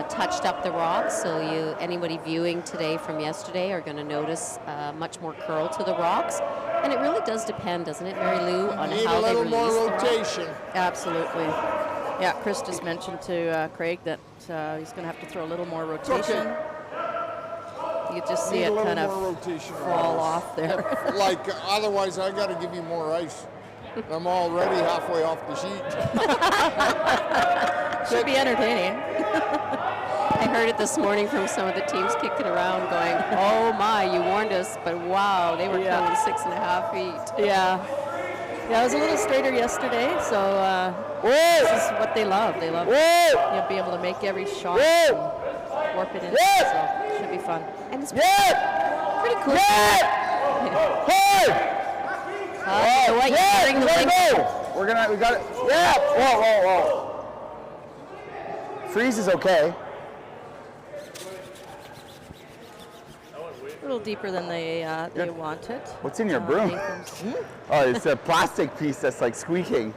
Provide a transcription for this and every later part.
touched up the rocks, so anybody viewing today from yesterday are going to notice much more curl to the rocks. And it really does depend, doesn't it, Mary Lou, on how they release the rock? Need a little more rotation. Absolutely. Yeah, Chris just mentioned to Craig that he's going to have to throw a little more rotation. Okay. You just see it kind of fall off there. Like, otherwise I got to give you more ice. I'm already halfway off the sheet. Should be entertaining. I heard it this morning from some of the teams kicking around going, oh my, you warned us, but wow, they were coming 6.5 feet. Yeah. Yeah, it was a little straighter yesterday, so this is what they love. They love be able to make every shot and warp it in, so it should be fun. And it's pretty cool. You know what? You're hearing the link. We got it. Yeah. Whoa. Freeze is okay. A little deeper than they wanted. What's in your broom? Oh, it's a plastic piece that's like squeaking.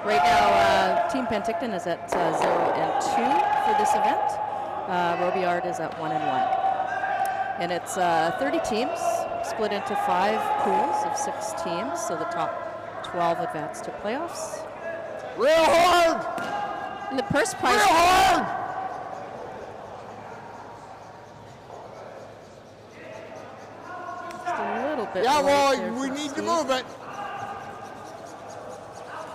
Right now, Team Penticton is at 0 and 2 for this event. Robillard is at 1 and 1. And it's 30 teams split into 5 pools of 6 teams, so the top 12 advance to playoffs. Real hard! And the purse prize. Real hard! Just a little bit. Yeah, well, we need to move it.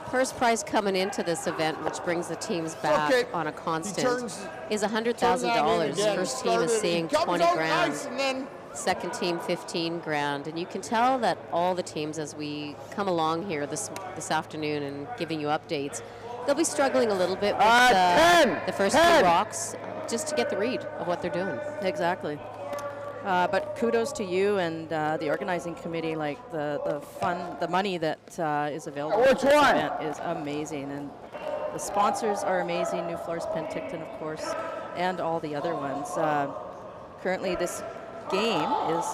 Purse prize coming into this event, which brings the teams back on a constant, is $100,000. First team is seeing 20 grand. Nice, second team 15 grand. And you can tell that all the teams, as we come along here this afternoon and giving you updates, they'll be struggling a little bit with the first 2 rocks just to get the read of what they're doing. Exactly. But kudos to you and the organizing committee. Like the fun, the money that is available for this event is amazing, and the sponsors are amazing. Nufloors Penticton, of course, and all the other ones. Currently, this game is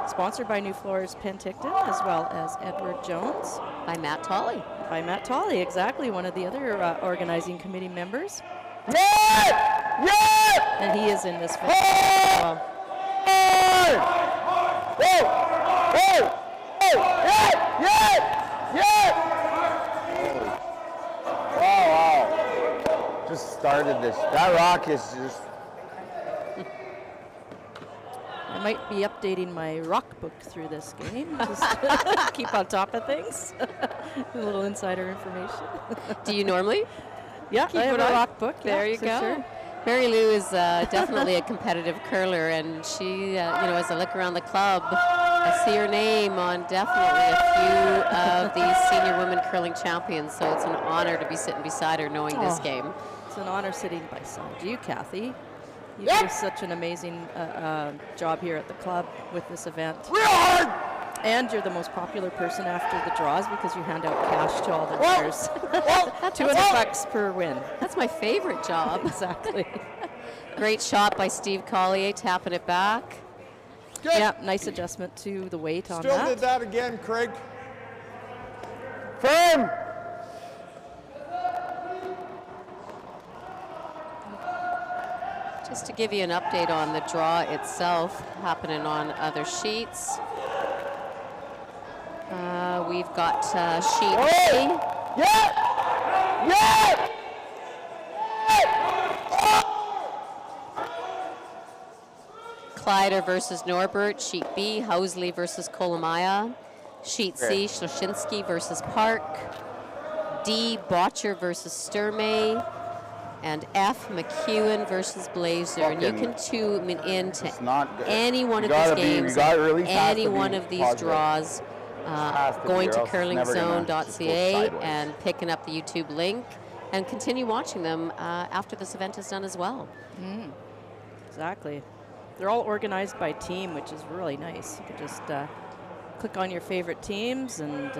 sponsored by Nufloors Penticton as well as Edward Jones. By Matt Tolley. By Matt Tolley, exactly, one of the other organizing committee members. And he is in this film as well. Wow. Just started this. That rock is just... I might be updating my rock book through this game, just keep on top of things. A little insider information. Do you normally? Yeah, I have a rock book. There you go. Sure. Mary Lou is definitely a competitive curler, and she, as I look around the club, I see her name on definitely a few of these senior women curling champions, so it's an honor to be sitting beside her knowing this game. It's an honor sitting beside you, Kathy. You do such an amazing job here at the club with this event. Real hard! And you're the most popular person after the draws because you hand out cash to all the winners. $200 per win. That's my favorite job. Exactly. Great shot by Steve Collier, tapping it back. Good. Yeah, nice adjustment to the weight on that. Still did that again, Craig. Firm! Just to give you an update on the draw itself, happening on other sheets. We've got sheet A. Kleider versus Norbert. Sheet B, Housley versus Kolomaya. Sheet C, Shloshinsky versus Park. D, Botcher versus Sturmey. And F, McEwen versus Blazer. And you can tune into any one of these games, any one of these draws, going to CurlingZone.ca and picking up the YouTube link and continue watching them after this event is done as well. Exactly. They're all organized by team, which is really nice. You can just click on your favorite teams and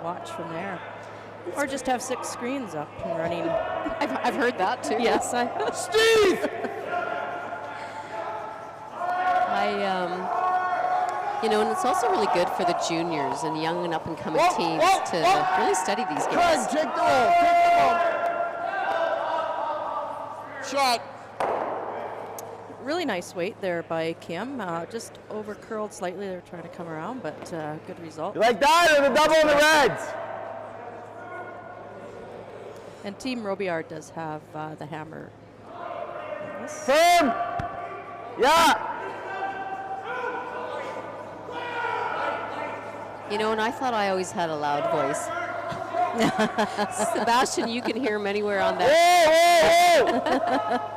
watch from there. Or just have 6 screens up and running. I've heard that too. Yes, Steve! You know, and it's also really good for the juniors and young and up-and-coming teams to really study these Craig, games. take the roll. Take the roll. Shot. Really nice weight there by Kim. Just over curled slightly. They're trying to come around, but good result. You like that or the double in the reds? And Team Robillard does have the hammer. Firm. Yeah. You know, and I thought I always had a loud voice. Sebastian, you can hear him anywhere on that. Whoa, whoa, whoa.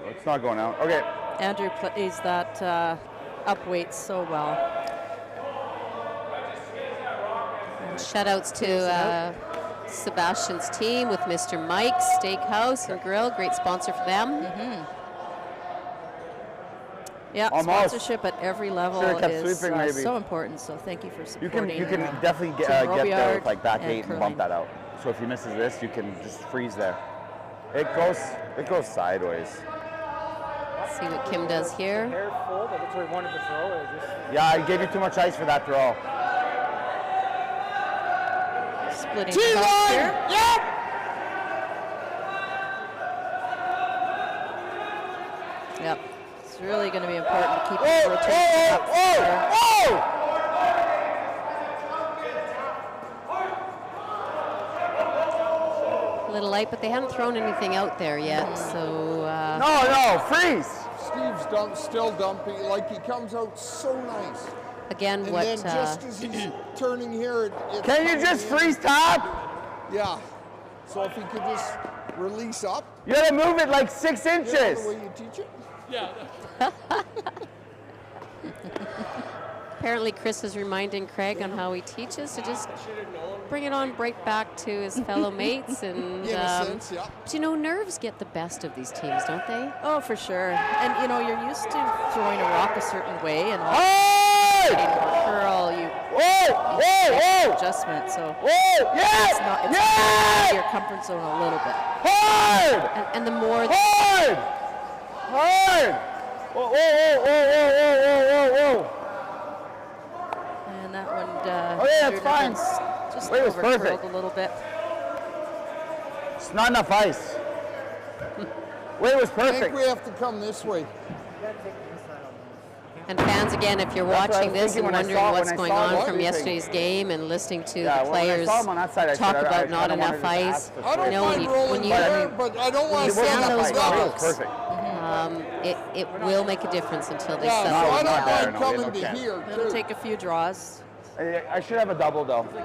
It's not going out. Okay. Andrew plays that up weight so well. And shout-outs to Sebastian's team with Mr. Mike's Steakhouse and Grill. Great sponsor for them. Yeah, Almost. sponsorship at every level Should've kept is sweeping, maybe. so important. So thank you for You supporting. can definitely Team get there Robillard with like back and eight and curling. bump that out. So if he misses this, you can just freeze there. It goes sideways. See what Kim does here. Hair full, but that's what we wanted to throw. Yeah, I gave you too much ice for that throw. Splitting T-line! cups here. Yep! Yep. It's really going to be important to keep Whoa, the rotation up. whoa, whoa, A little light, but they haven't thrown anything out there yet. So No, freeze. Steve's still dumping. Like, he comes out so nice. again, And what then just as he's turning here, it's Can you just coming in. freeze top? Yeah. So if he could just release up, You gotta move it like 6 you know inches. the way you teach it? apparently Chris is reminding Craig on how he teaches to just bring it on right back to his fellow mates. And In a sense, yeah. but you know, nerves get the best of these teams, don't they? Oh, for sure. And you know, you're used to throwing a rock a certain way, and all Hard! curl, you Whoa, whoa, whoa, adjustment. So whoa, yes, it's not out of yes! your comfort zone a little bit. Hard! And the more Hard! Hard! Whoa, whoa, whoa, whoa, whoa, whoa, whoa, whoa. And that one, Oh, yeah, that's fine. just Wait, it was over-curled perfect. a little bit. It's not enough ice. Wait, it was I think perfect. we have to come this way. and fans, again, if you're That's what I watching was this and thinking when I wondering saw- what's when I going saw on what from you think. yesterday's game and listening to Yeah, the well, when I players saw him on that side, I talk said, about I not kinda enough wanted to ice. ask for I don't No, mind when you- rolling when you- there, but I don't want you to stand stand up those and rocks. down. It was perfect. It will make a difference until they Yeah, so settle I not don't down. there, mind no, we coming don't to care. here, It'll too. take a few draws. I should have a double though. We've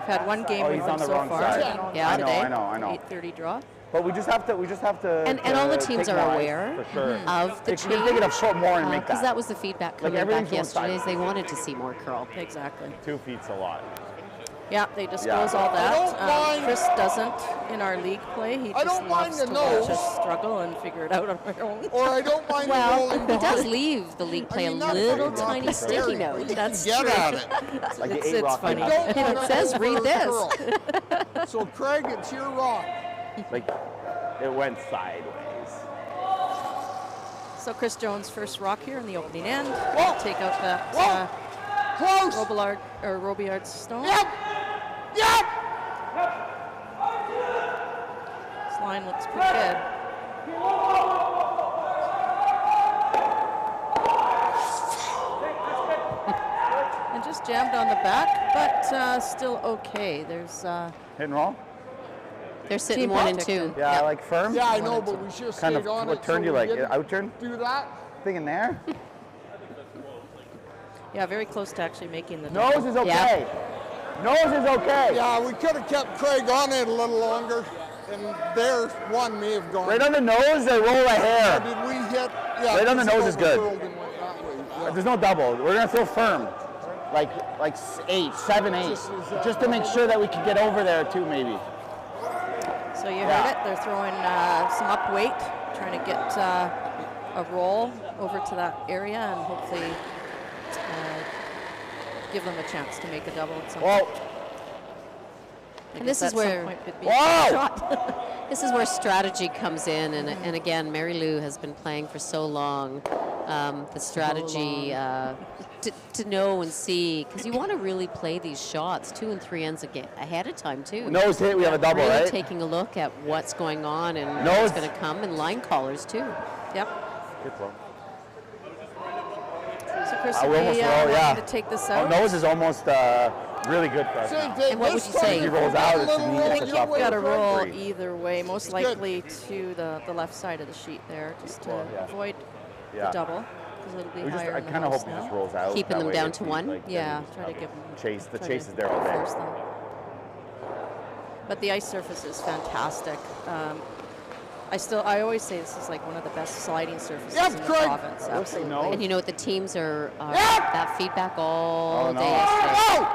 had one game Oh, with he's them on the so wrong far. side. Yeah, today. I know. 8:30 draw. But we just have to. And all the to teams take are more ice, aware for sure. of the They can take it a change. foot more and make Because that. that was the feedback coming back everything's yesterday. one-sided. Is they wanted to see more curl. Exactly. 2 feet's a lot. Yeah, they disclose all I that. don't mind- Chris doesn't in our league play. He I just don't mind loves the to watch nose. us struggle and figure it out on our own. Or I don't mind the Well, rolling he behind. does leave the league play I mean, a not little very tiny rocky sticky area, note. but you That's can get true. at it. Like the It's 8 rock funny. I and don't want It to says, read this. curl. So Craig, it's your rock. Like it went sideways. So Chris Jones first rock here in the opening end. Whoa. Take out that Whoa. Close. Robillard's stone. Yep. Yep. This line looks pretty good. And just jammed on the back, but still okay. There's Hit and roll. They're sitting Team 1 and Penticton. 2. Yeah, I like firm. Yeah, I know, but we should have Kind stayed of. on What it. turn so do you we like? didn't Out turn? Do that. Thing in there. yeah, very close to actually making the Nose double. is okay. Nose is okay. Yeah, we could have kept Craig on it a little longer, and there one may have gone. Right on the nose or roll a hair. Did we hit? Yeah, Right on the just nose is good. overcurled and went that way. Yeah. There's no double. We're gonna throw firm, like 8, 7, 8, just to make sure that we can get over there too, maybe. So you Yeah. heard it. They're throwing some up weight, trying to get a roll over to that area and hopefully give them a chance to make a double at some point. Well, And this is where this is where strategy comes in, and again, Mary Lou has been playing for so long. The strategy to know and see, because you want to really play these shots 2 and 3 ends ahead of time too. Nose hit, we have a double, really right? taking a look at what's going on and what's going to come, and line callers too. Yep. Good throw. So Chris, we almost roll, yeah. To take this out. Nose is almost really good for us. And what would you say? He rolls out, it's an I think you've got to roll Three. either way, most likely to the left side of the sheet there, just to avoid the double, because it'll be higher. I kind of hope he just rolls out. Keeping them down to 1? Like, yeah, try to give them chase. The chase is there all day. force them. But the ice surface is fantastic. I always say this is like one of the best sliding surfaces in the province. Absolutely. And you know what, the teams are that feedback all day yesterday.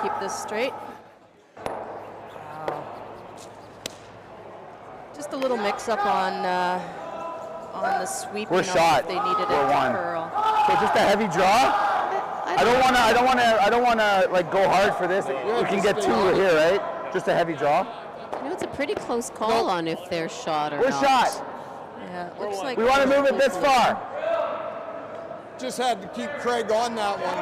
Keep this straight. Just a little mix-up on the sweeping. We're shot. They needed We're it to one. curl. So just a heavy draw. I don't want to like go hard for this. We can get 2 here, right? Just a heavy draw. You know, it's a pretty close call on if they're shot or We're not. shot. Yeah, it looks like We want to move it this far. Just had to keep Craig on that one.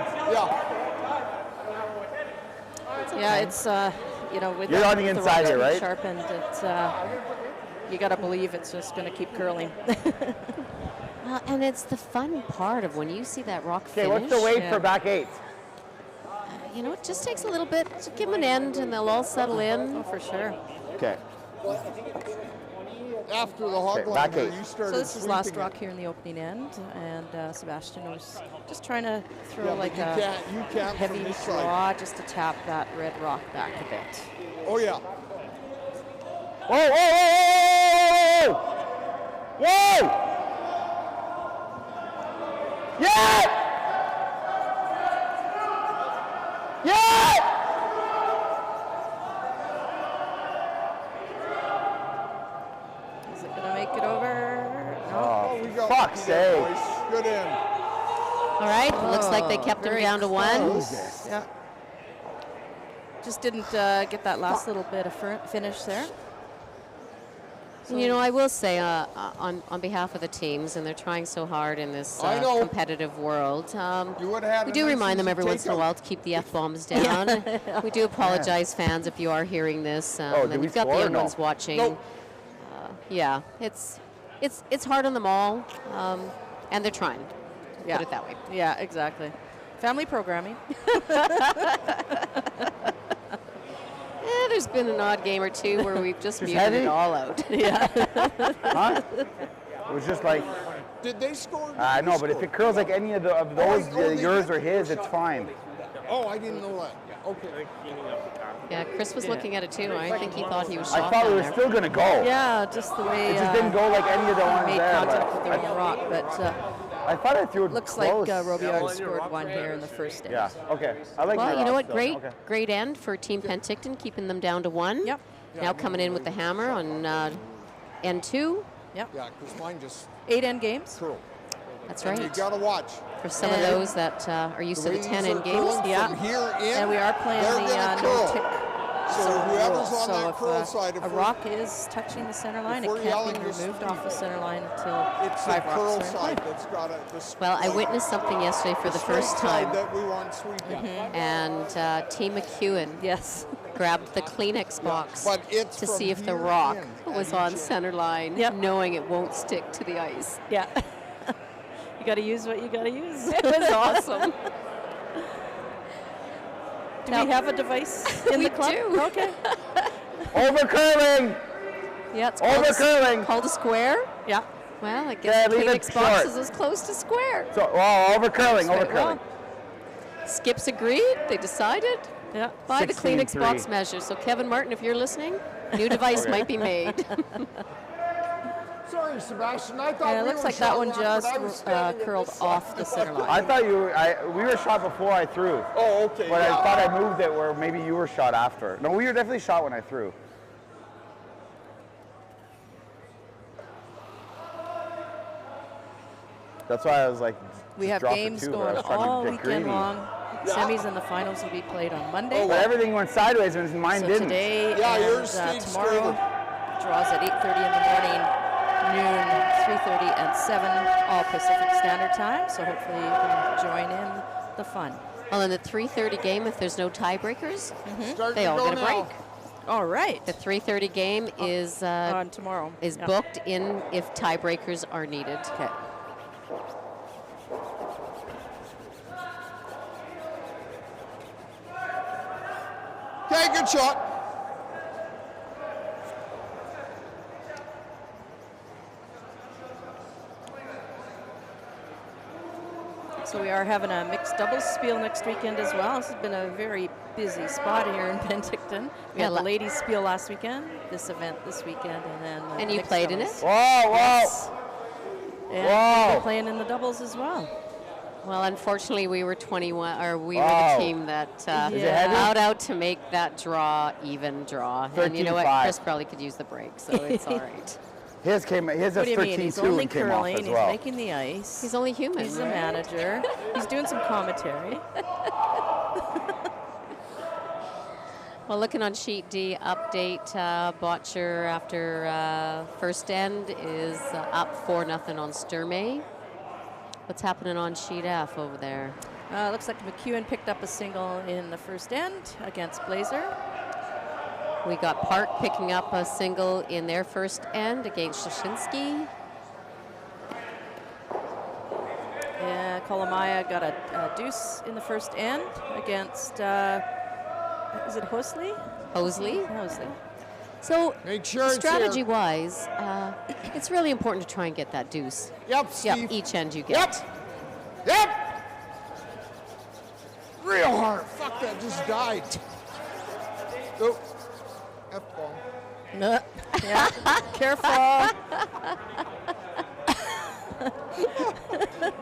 Yeah, it's with You're on the inside here, right? Sharpened, it's you got to believe it's just going to keep curling. Well, and it's the fun part of when you see that rock finish. Okay, what's the weight for back 8? You know, it just takes a little bit. Just give them an end, and they'll all settle in. Oh, for sure. Okay. After the hog line, back 8. you started So this is last sweeping rock here in the opening end, and Sebastien was just trying to throw Yeah, like you a can't from heavy this side. draw just to tap that red rock back a bit. Oh yeah. Whoa, whoa, whoa, whoa, whoa! Whoa! Yeah! Yeah! Is it going to make it over? No. Oh, we got fuck's good sake. boys. Good in. All right, looks like they kept them very down to 1. Yeah. Just didn't get that last little bit of finish there. You know, I will say on behalf of the teams, and they're trying so hard in this I know. competitive world, You would have had we a do nice remind them easy every once in a takeout. while to keep the F-bombs down. We do apologize, fans, if you are hearing this. did And we you've got the score or young no? ones watching. Nope. Yeah, it's hard on them all, and they're trying. Yeah. Put it that way. Yeah, exactly. Family programming. There's been an odd game or two where we've just muted heavy? it all out. Yeah. Huh? It was just like, Did they score? I know, but if it curls like any of those, they yours did? or his, it's fine. Oh, I didn't know that. Okay. Yeah, Chris was looking at it too. I think he thought he was I shot thought we down were there. still going to go. Yeah, just the way It just didn't go like any of the ones made there. contact with But the rock, but I thought I threw it looks close. like Robillard scored 1 here in the first end. Yeah, okay. I like Well, my you know rock what? still. Great end for Team Penticton, keeping them down to 1. Yep. Now coming in with the hammer on end 2. Yep. Yeah, because mine just 8 end games. curled. That's And you right. got to watch. For some of those that are used to the way 10 these end are games. curling Yeah. From here in, And we are playing they're the gonna no curl. tick. So whoever's on so that if curl side, if a we're- rock is touching the center line, if it we're can't yelling be to removed sweep, off the center line until it's the 5 curl rocks are in side play. that's got to. Well, I witnessed something yesterday for the first side time. that we want sweeping. And Team McEwen Yes. grabbed the Kleenex box But it's to from see if the here rock in was at on each center line, Yep. knowing it won't stick to the ice. Yeah. You got to use what you got to use. It was awesome. Do we have a device in We the club? do. Okay. Over curling! Yeah, it's Over curling! called a square. Yeah. Well, I Yeah, guess the leave it Kleenex box short. is as close to square. So, over curling, over curling. Skips agreed. They decided Yeah. by the Kleenex 16-3. box measure. So, Kevin Martin, if you're listening, new device might be made. Sorry, Sebastian. I thought Yeah, it we looks were like that shot one rock, but I was just standing at curled this off side. the center line. I thought we were shot before I threw. Oh, okay. But yeah. I thought I moved it where maybe you were shot after. No, we were definitely shot when I threw. That's why I was like, We just have drop it games too, but I going was trying to all get weekend greedy. long. Semis and the finals will be played on Monday. But everything went sideways and mine So didn't. today Yeah, and yours stayed tomorrow, straight. draws at 8:30 in the morning, noon, 3:30, and 7, all Pacific Standard Time. So hopefully you can join in the fun. Well, in the 3:30 game, if there's no tiebreakers, Starting they to all go get a now. break. All right. The 3:30 game is On tomorrow. Yeah. booked in if tiebreakers are needed. Okay. Okay, good shot. So we are having a mixed doubles spiel next weekend as well. This has been a very busy spot here in Penticton. We Yeah, had the ladies spiel last weekend, this event this weekend, and then And you mixed played in doubles. it? Whoa, whoa. Yes. And Wow. we're playing in the doubles as well. Well, unfortunately, we were 21, or we were Wow. the team that Is it heavy? allowed out to make that draw even draw. And you know what? 13-5. Chris probably could use the break, so it's all right. His What is do you mean? He's 13-2 only and came off curling. as He's well. making the ice. He's only human. He's the manager. He's doing some commentary. Well, looking on sheet D, update, Botcher after first end is up 4-0 on Sturmey. What's happening on sheet F over there? Looks like McEwen picked up a single in the first end against Blazer. We got Park picking up a single in their first end against Shashinsky. Yeah, Kolomaya got a deuce in the first end against, is it Hosley? Hosley. Hosley. So Make sure it's strategy-wise, it's really important to try and get that deuce. Yep, Steve. Yep, each end you Yep. get. Yep. Real hard. Fuck, that just died. Oh. F-bomb. Yeah, careful.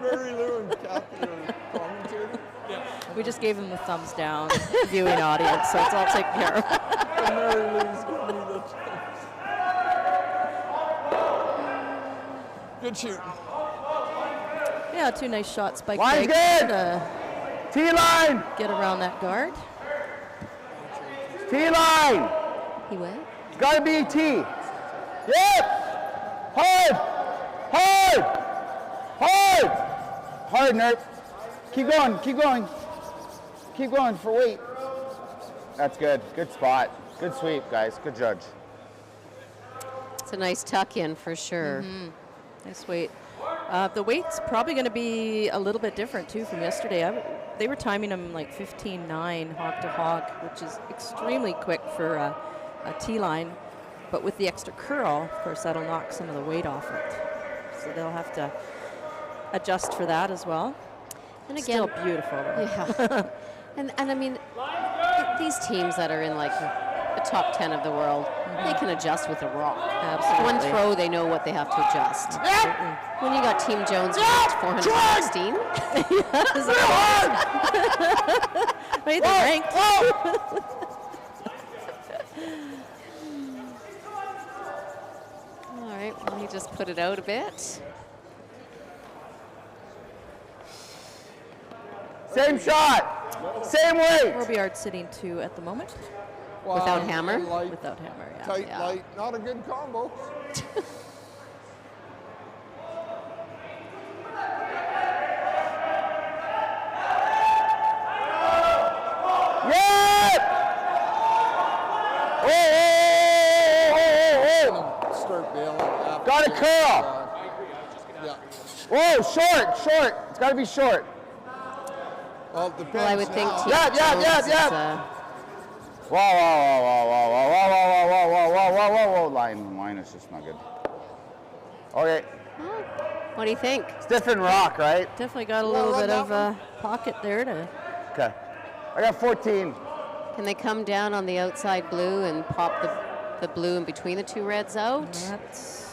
Mary Lou and Kathy are commentating. We just gave him the thumbs down, viewing audience, so it's all taken care of. And Mary Lou's giving me the chance. Good shoot. Yeah, two nice shots by Line's Craig good. to T-line! get around that guard. T-line! He what? It's got to be T. Yep! Hard! Hard! Hard! Hard, Nerd. Keep going, keep going. Keep going for weight. That's good. Good spot. Good sweep, guys. Good judge. It's a nice tuck in for sure. Nice weight. The weight's probably going to be a little bit different too from yesterday. They were timing them like 15.9 hog to hog, which is extremely quick for a T-line. But with the extra curl, of course, that'll knock some of the weight off it. So they'll have to adjust for that as well. And again, Still beautiful. Though. yeah. and I mean, these teams that are in like the top 10 of the world, they can adjust with a rock. Absolutely. One throw, they know what they have to adjust. Absolutely. When you got Team Jones at 416, Wait, they're ranked. all right, well, he just put it out a bit. Same shot. Same weight. Robillard sitting 2 at the moment Without hammer? Light, without hammer. Yeah. tight, Yeah. light. Not a good combo. Yep! Oh! Start bailing. after Got a this, curl. Yeah. Whoa, short. It's got to be short. Well, it depends Well, I would think now. Team Yep, Jones yep, is, yep. Whoa. Line is just not good. Okay, what do you think? stiff and rock, right? Definitely got a Wanna little run bit that of one? pocket there to. Okay. I got 14. Can they come down on the outside blue and pop the blue in between the two reds out? That's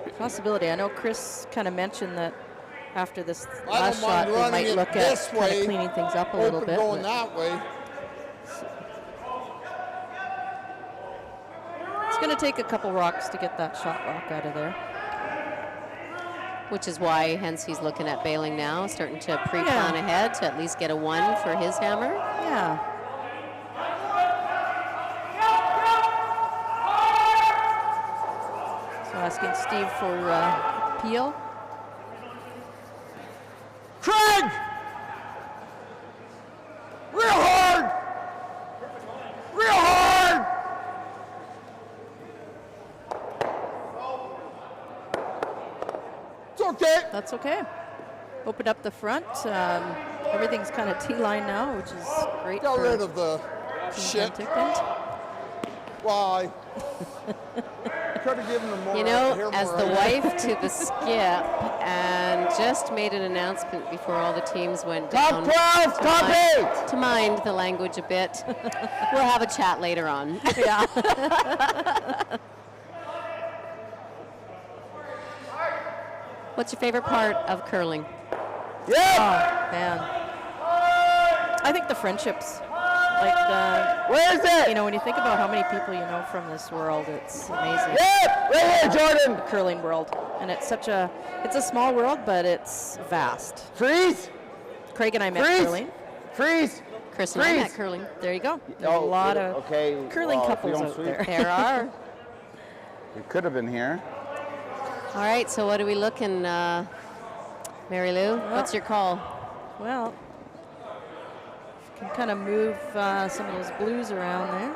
a possibility. I know Chris kind of mentioned that after this I last don't mind shot, they running might it look at this kind way, of cleaning things up a little Open bit. going but that way. It's going to take a couple rocks to get that shot rock out of there. which is why, hence, he's looking at bailing now, starting to pre-plan ahead to at least get a 1 for his hammer. Yeah. So asking Steve for Peel. Craig! Real hard! Real hard! It's okay. That's okay. Open up the front. Everything's kind of T-line now, which is great. Got for rid of the Team shit. Penticton. Why? Could have given them more. You know, hair as more the ice. wife to the skip, and just made an announcement before all the teams went down. Top 12, top 8. To mind the language a bit. We'll have a chat later on. Yeah. What's your favorite part of curling? Yeah. Oh, man. I think the friendships. Like Where is it? you know, when you think about how many people you know from this world, it's amazing. Yeah, right here, Jordan. The curling world, and it's a small world, but it's vast. Freeze. Craig and I met Freeze. curling. Freeze. Chris and I Freeze. met curling. There you go. There's a lot of okay, curling well, if we couples don't out freeze- there. There are. We could have been here. All right, so what are we looking, Mary Lou? What's your call? Well, can kind of move some of those blues around there.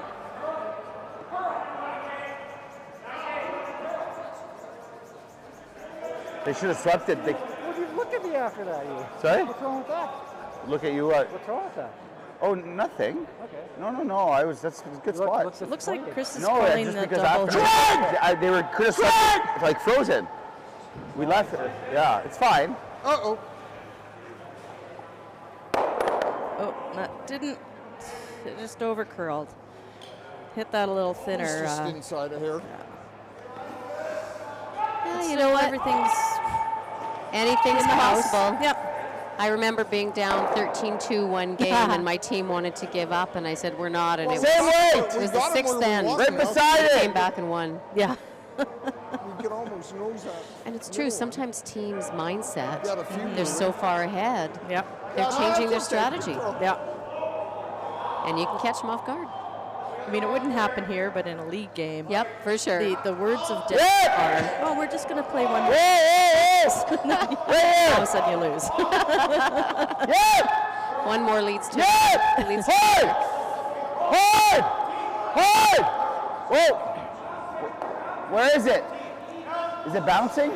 They should have swept it. What do you look at me after that? You? Sorry? What's wrong with that? Look at you. What? What's wrong with that? Oh, nothing. Okay. No. That's a good spot. It looks like Chris is No, calling just the because double. after they were could have swept it, like frozen. We left it. Yeah, it's fine. Uh-oh. Oh, that didn't. It just over curled. Hit that a little It's thinner. just inside of here. Yeah, you know what? Anything's in the house. possible. Yep. I remember being down 13-2 one game, and my team wanted to give up, and I said, we're not. And it Same was, way. it was We the got 'em sixth when we end. won. Right beside We came it. back and won. Yeah. We could almost nose that. And it's true, sometimes teams' mindset, Got a few they're so far ahead, Yep. they're Yeah, changing their that's okay. strategy, Yeah. and you can catch them off guard. I mean, it wouldn't happen here, but in a league game, Yep, for sure. the words of death Yeah. are, oh, we're just going to play one more. Yeah. All of a sudden you lose. Yeah. One more leads to Yeah. leads Hard. Hard. Hard. Whoa. Where is it? Is it bouncing?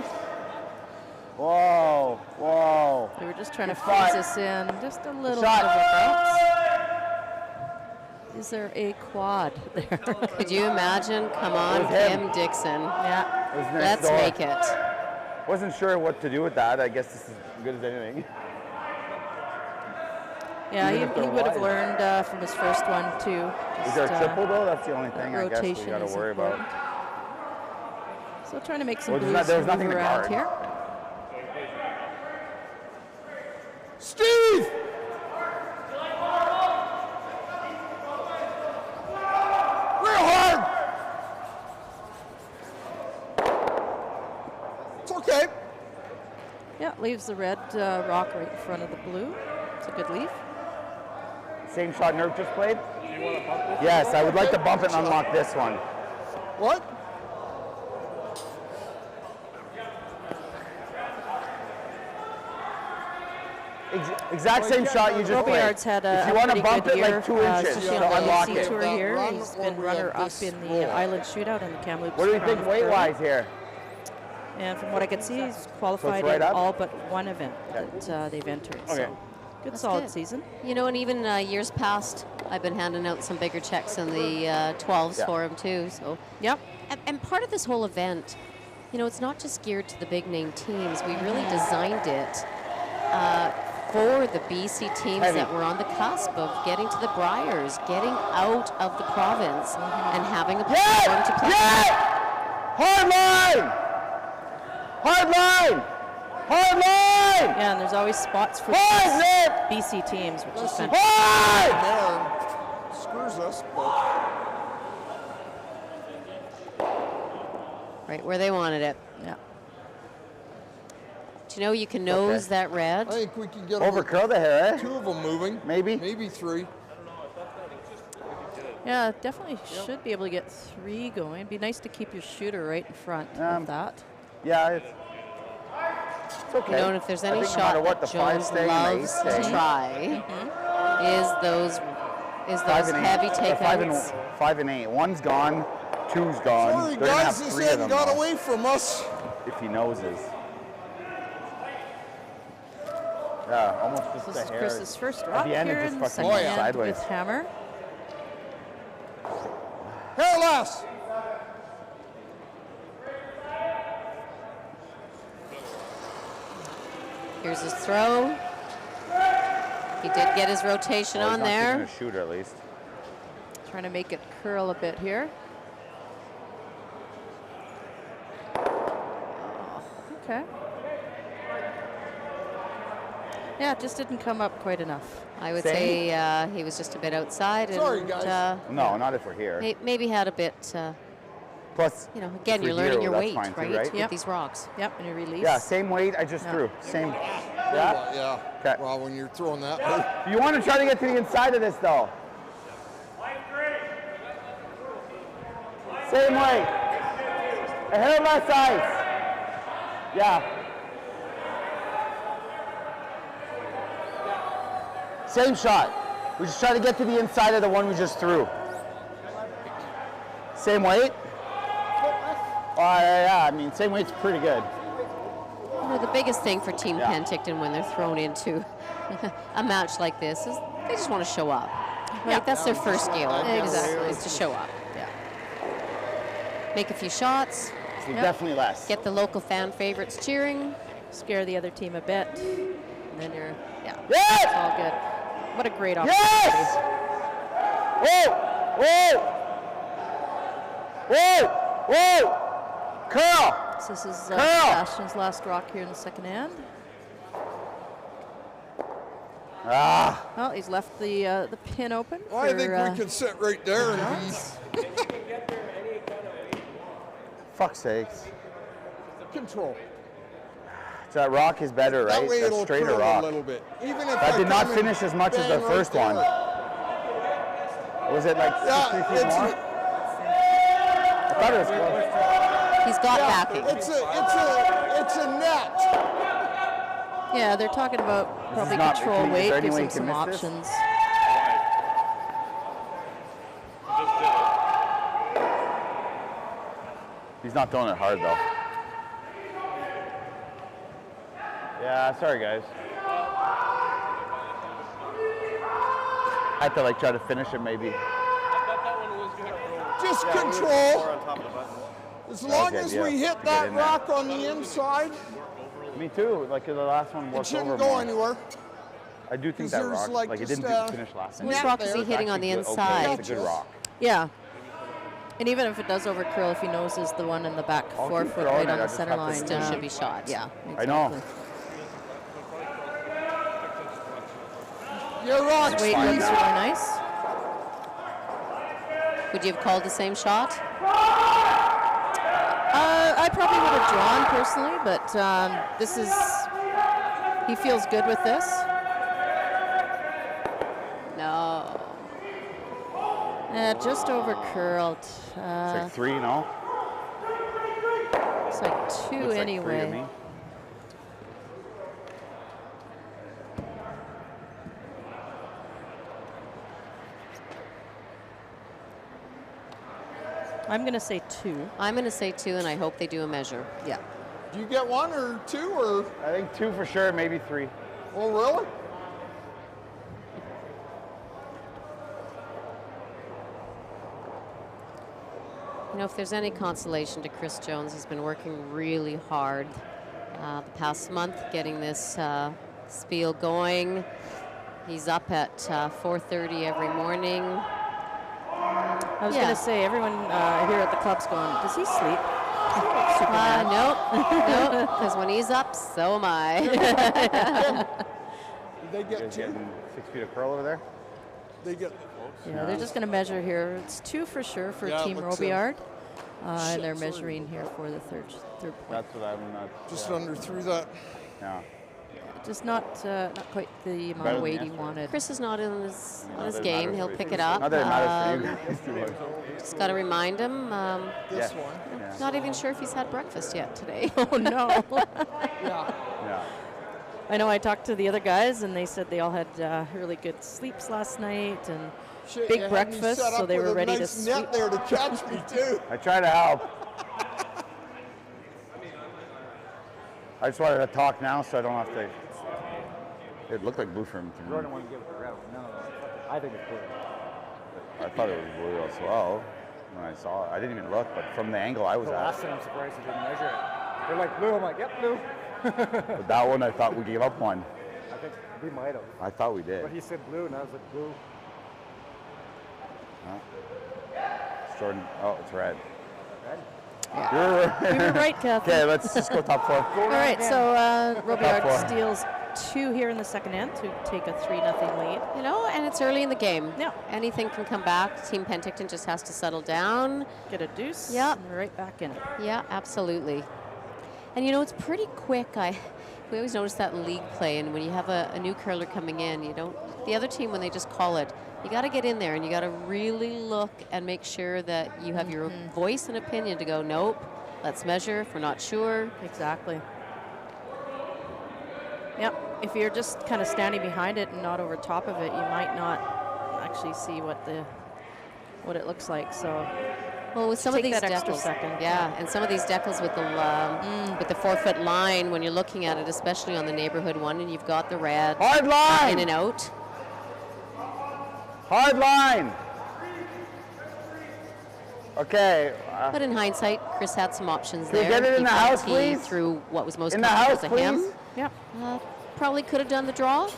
Whoa. Whoa. We were just trying to Good freeze fight. this in. Just a little Shot. bit of a bounce. Is there a quad there? Could you imagine? Come on, It was him. Kim Dixon. Yeah. It was next Let's door. make it. Wasn't sure what to do with that. I guess this is as good as anything. Yeah, Even if he they're would have wide. learned from his first one, too. Is there a Just, triple though? That's the only that thing I guess we rotation got to is worry about. important. So trying to make some Well, blues there was move nothing to around guard. here. Steve! Real hard! It's okay. Yeah, leaves the red rock right in front of the blue. It's a good leaf. Same shot Nerf just played? Yes, I would like to bump it and unlock this one. What? Exact same shot you just played. Robillard's had If a you want to pretty bump good it year, like 2 inches especially to on the unlock BC it. Tour That here. run He's or been we have runner-up this in the roll? Island Shootout and the Kamloops. What do you think Round of weight-wise here? And from what I could see, he's qualified right in up? all but one event Okay. that they've entered. Okay. So good, That's solid good. season. You know, and even years past, I've been handing out some bigger checks in the 12s Yeah. for him too. So, Yep. and part of this whole event, you know, it's not just geared to the big name teams. We really designed it for the BC teams Heavy. that were on the cusp of getting to the Briars, getting out of the province, and having a platform to play. Hard line! Hard line! Hard line! Yeah, and there's always spots for Hard, these Nick! BC teams, which is Listen. fantastic. Hard! There screws us, but Right where they wanted it. Yeah. Do you know you can nose that red? I think we can get Over curl the hair, eh? 2 of them moving. Maybe. Maybe 3. Yeah, definitely should be able to get 3 going. It'd be nice to keep your shooter right in front of that. Yeah, it's okay. You know, and if there's any I think no shot matter what, that the 5 Jones stay and the 8 loves stay. to try is 5 those and 8. heavy Or takeouts. 5 and 8. One's gone, 2's gone. Sorry, They're gonna guys, have this 3 of end them got though, away from us. if he noses. Yeah, almost just This the is hair. Chris's first At rock the end, it here just in the fucking second went hand sideways. with hammer. Hairless. Here's his throw. He did get his rotation Well, he's on not there. taking a shooter at least. Trying to make it curl a bit here. Okay. Yeah, it just didn't come up quite enough. I would Same. say he was just a bit outside. Sorry, and, guys. No, not if we're here. Maybe had a bit, Plus, you know, again, if you're we're learning here, your that's weight, fine too, right? right? With Yep. these rocks. Yep, and you release. yeah, same weight I just Yeah. threw. Same. Yeah. Yeah. Okay. Well, when you're throwing that. You want to try to get to the inside of this though. Same weight. A hair less ice. Yeah. Same shot. We just try to get to the inside of the one we just threw. Same weight? Yeah, I mean, same weight's pretty good. You know, the biggest thing for Team Yeah. Penticton when they're thrown into a match like this is they just want to show up. Right? That's their first skill. Exactly. Is to show up. Yeah. Make a few shots. So definitely less. Get the local fan favorites cheering. Scare the other team a bit. And then you're, yeah, Yes! it's all good. What a great opportunity. Yes! Whoa! Whoa! Whoa! Whoa! Curl! So this is Curl! Sebastian's last rock here in the second hand. Ah! Well, he's left the pin open. Well, I for, think we could sit right there and be Fuck's sakes. control. So that rock is better, right? That way That's it'll straighter curl a rock. little bit. Even if That I did not come and finish as much as the bang first right one. there. Was it like 60 Yeah, feet more? I thought it was close. He's got backing. It's a net. Yeah, they're talking about probably not- control is there weight, any gives way him you can some miss this? options. He's not throwing it hard though. Yeah, sorry guys. I had to like try to finish it maybe. Just control. As long Okay, as yeah, we to hit get that in there. rock on the inside, Me too. Like the last one it worked shouldn't over go more. anywhere. I do think 'Cause that there's, rock, like, like it just, didn't finish last time. Which Yeah, rock is he there. hitting on the Actually good- inside? Okay, it's a good rock. Yeah. And even if it does overcurl, if he noses the one in the back I'll 4 keep foot throwing right it, on I the just center have to line, Still should be shot. Yeah, I know. exactly. Your rock's Weight fine. looks really nice. Would you have called the same shot? I probably would have drawn personally, but this is, he feels good with this. No. Just over curled. It's like 3, no? It's like 2 Looks like 3 to anyway. me. I'm going to say 2. I'm going to say 2, and I hope they do a measure. Yeah. Do you get 1 or 2 or? I think 2 for sure, maybe 3. Oh, really? You know, if there's any consolation to Chris Jones, he's been working really hard the past month getting this spiel going. He's up at 4:30 every morning. I was going to say, everyone here at the club's going, does he sleep? Nope, because when he's up, so am I. They You get guys 2. getting 6 feet of curl over there? They get. Yeah, they're just going to measure here. It's 2 for sure for Yeah, Team it looks, Robillard. And they're sorry. measuring here for the third point. That's what I'm not. Just yeah. under through that. Yeah. Just not quite the amount Better of than weight he yesterday. wanted. Chris is not on his Not game. He'll pick it up. Not that it matters for you guys too much. Just got to remind him. This Yeah. one. Yeah. Not even sure if he's had breakfast yet today. Oh no! Yeah. Yeah. I know. I talked to the other guys, and they said they all had really good sleeps last night and Shit, big you had me breakfast, set so up they with were a ready to nice sweep. net there to catch me too. I try to help. I just wanted to talk now so I don't have to. It looked like blue for him to me. Jordan wanted to give it to Rev. No. I think it's blue. I thought it was blue as well when I saw it. I didn't even look, but from the angle I was The at. last time I'm surprised they didn't measure it. They're like, blue. I'm like, yep, blue. But that one, I thought we gave up one. I think we might have. I thought we did. But he said blue, and I was like, blue. It's Jordan. Oh, it's red. Red? You're You were right, Kathy. Okay, let's just go top 4. All right, so Top Robillard four. steals 2 here in the second end to take a 3-0 lead. You know, and it's early in the game. Yeah. Anything can come back. Team Penticton just has to settle down. Get a deuce. Yep. And right back in it. Yeah, absolutely. And you know, it's pretty quick. We always notice that in league play, and when you have a new curler coming in, you don't. The other team, when they just call it, you got to get in there and you got to really look and make sure that you have your voice and opinion to go. Nope. Let's measure if we're not sure. Exactly. Yep. If you're just kind of standing behind it and not over top of it, you might not actually see what it looks like. So Well, with some of take these that extra decals, second. yeah, and some of these decals with the 4-foot line, when you're looking at it, especially on the neighborhood one, and you've got the red Hard line! in and out. Hard line! Okay. But in hindsight, Chris had some options Can we there. get it in He the felt house, he please? threw what was most In the comfortable house, to him. please? Yep. Probably could have done the draw.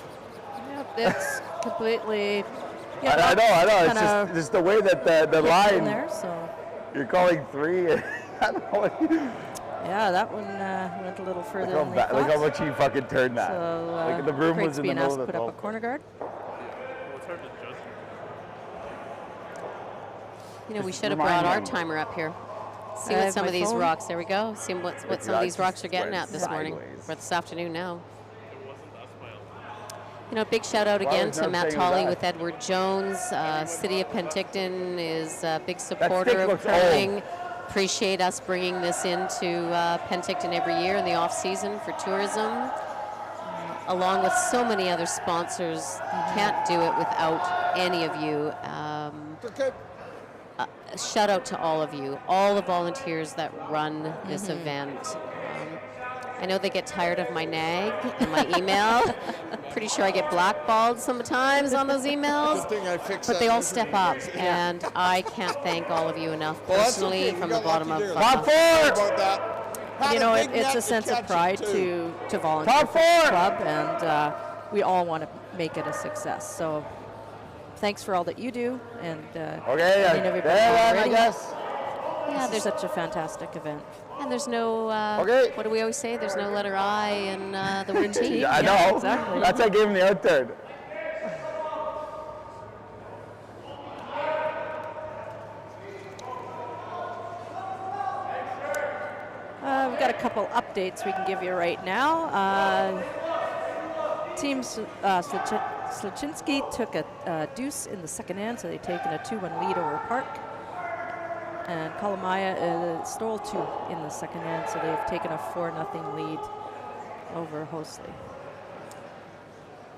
Yep. It's completely. I know. It's kinda just the way that the in line, there. So you're calling 3. I don't know. yeah, that one went a little further than they Look how thought. much he fucking turned that. So Like the broom Craig's was in the being middle asked of to the put up hole. a corner guard. You know, we should have remind brought our him. timer up here. See I what have some my of these phone. rocks. There we go. See what some of these rocks are getting at this morning, Sideways. or this afternoon now. You know, big shout out Why again was to no Matt saying that? Tolley with Edward Jones. City of Penticton is a big stick supporter of looks curling. old. Appreciate us bringing this into Penticton every year in the off season for tourism. Along with so many other sponsors, can't do it without any of you. Okay. Shout out to all of you, all the volunteers that run this event. I know they get tired of my nag and my email. Pretty sure I get blackballed sometimes on those emails. Good thing I fixed But that they all measurement step up, device. and I can't thank all of you enough Well, that's personally okay. You from the got bottom lucky of there. Top Sorry 4! about that. Had You know, big it's net a to sense of catch it, pride too. to volunteer Top for the 4! club, and we all want to make it a success. So thanks for all that you do, and Okay, I mean, everybody then I already. guess. Yeah, This is there's such a fantastic event. and there's no Okay. what do we always say? There's no letter I in the word team. Yeah, I Yeah, know. exactly. That's why I gave him the out turn. We've got a couple updates we can give you right now. Team Sluchinski took a deuce in the second end, so they've taken a 2-1 lead over Park. And Kolomaya stole 2 in the second end, so they've taken a 4-0 lead over Hosley.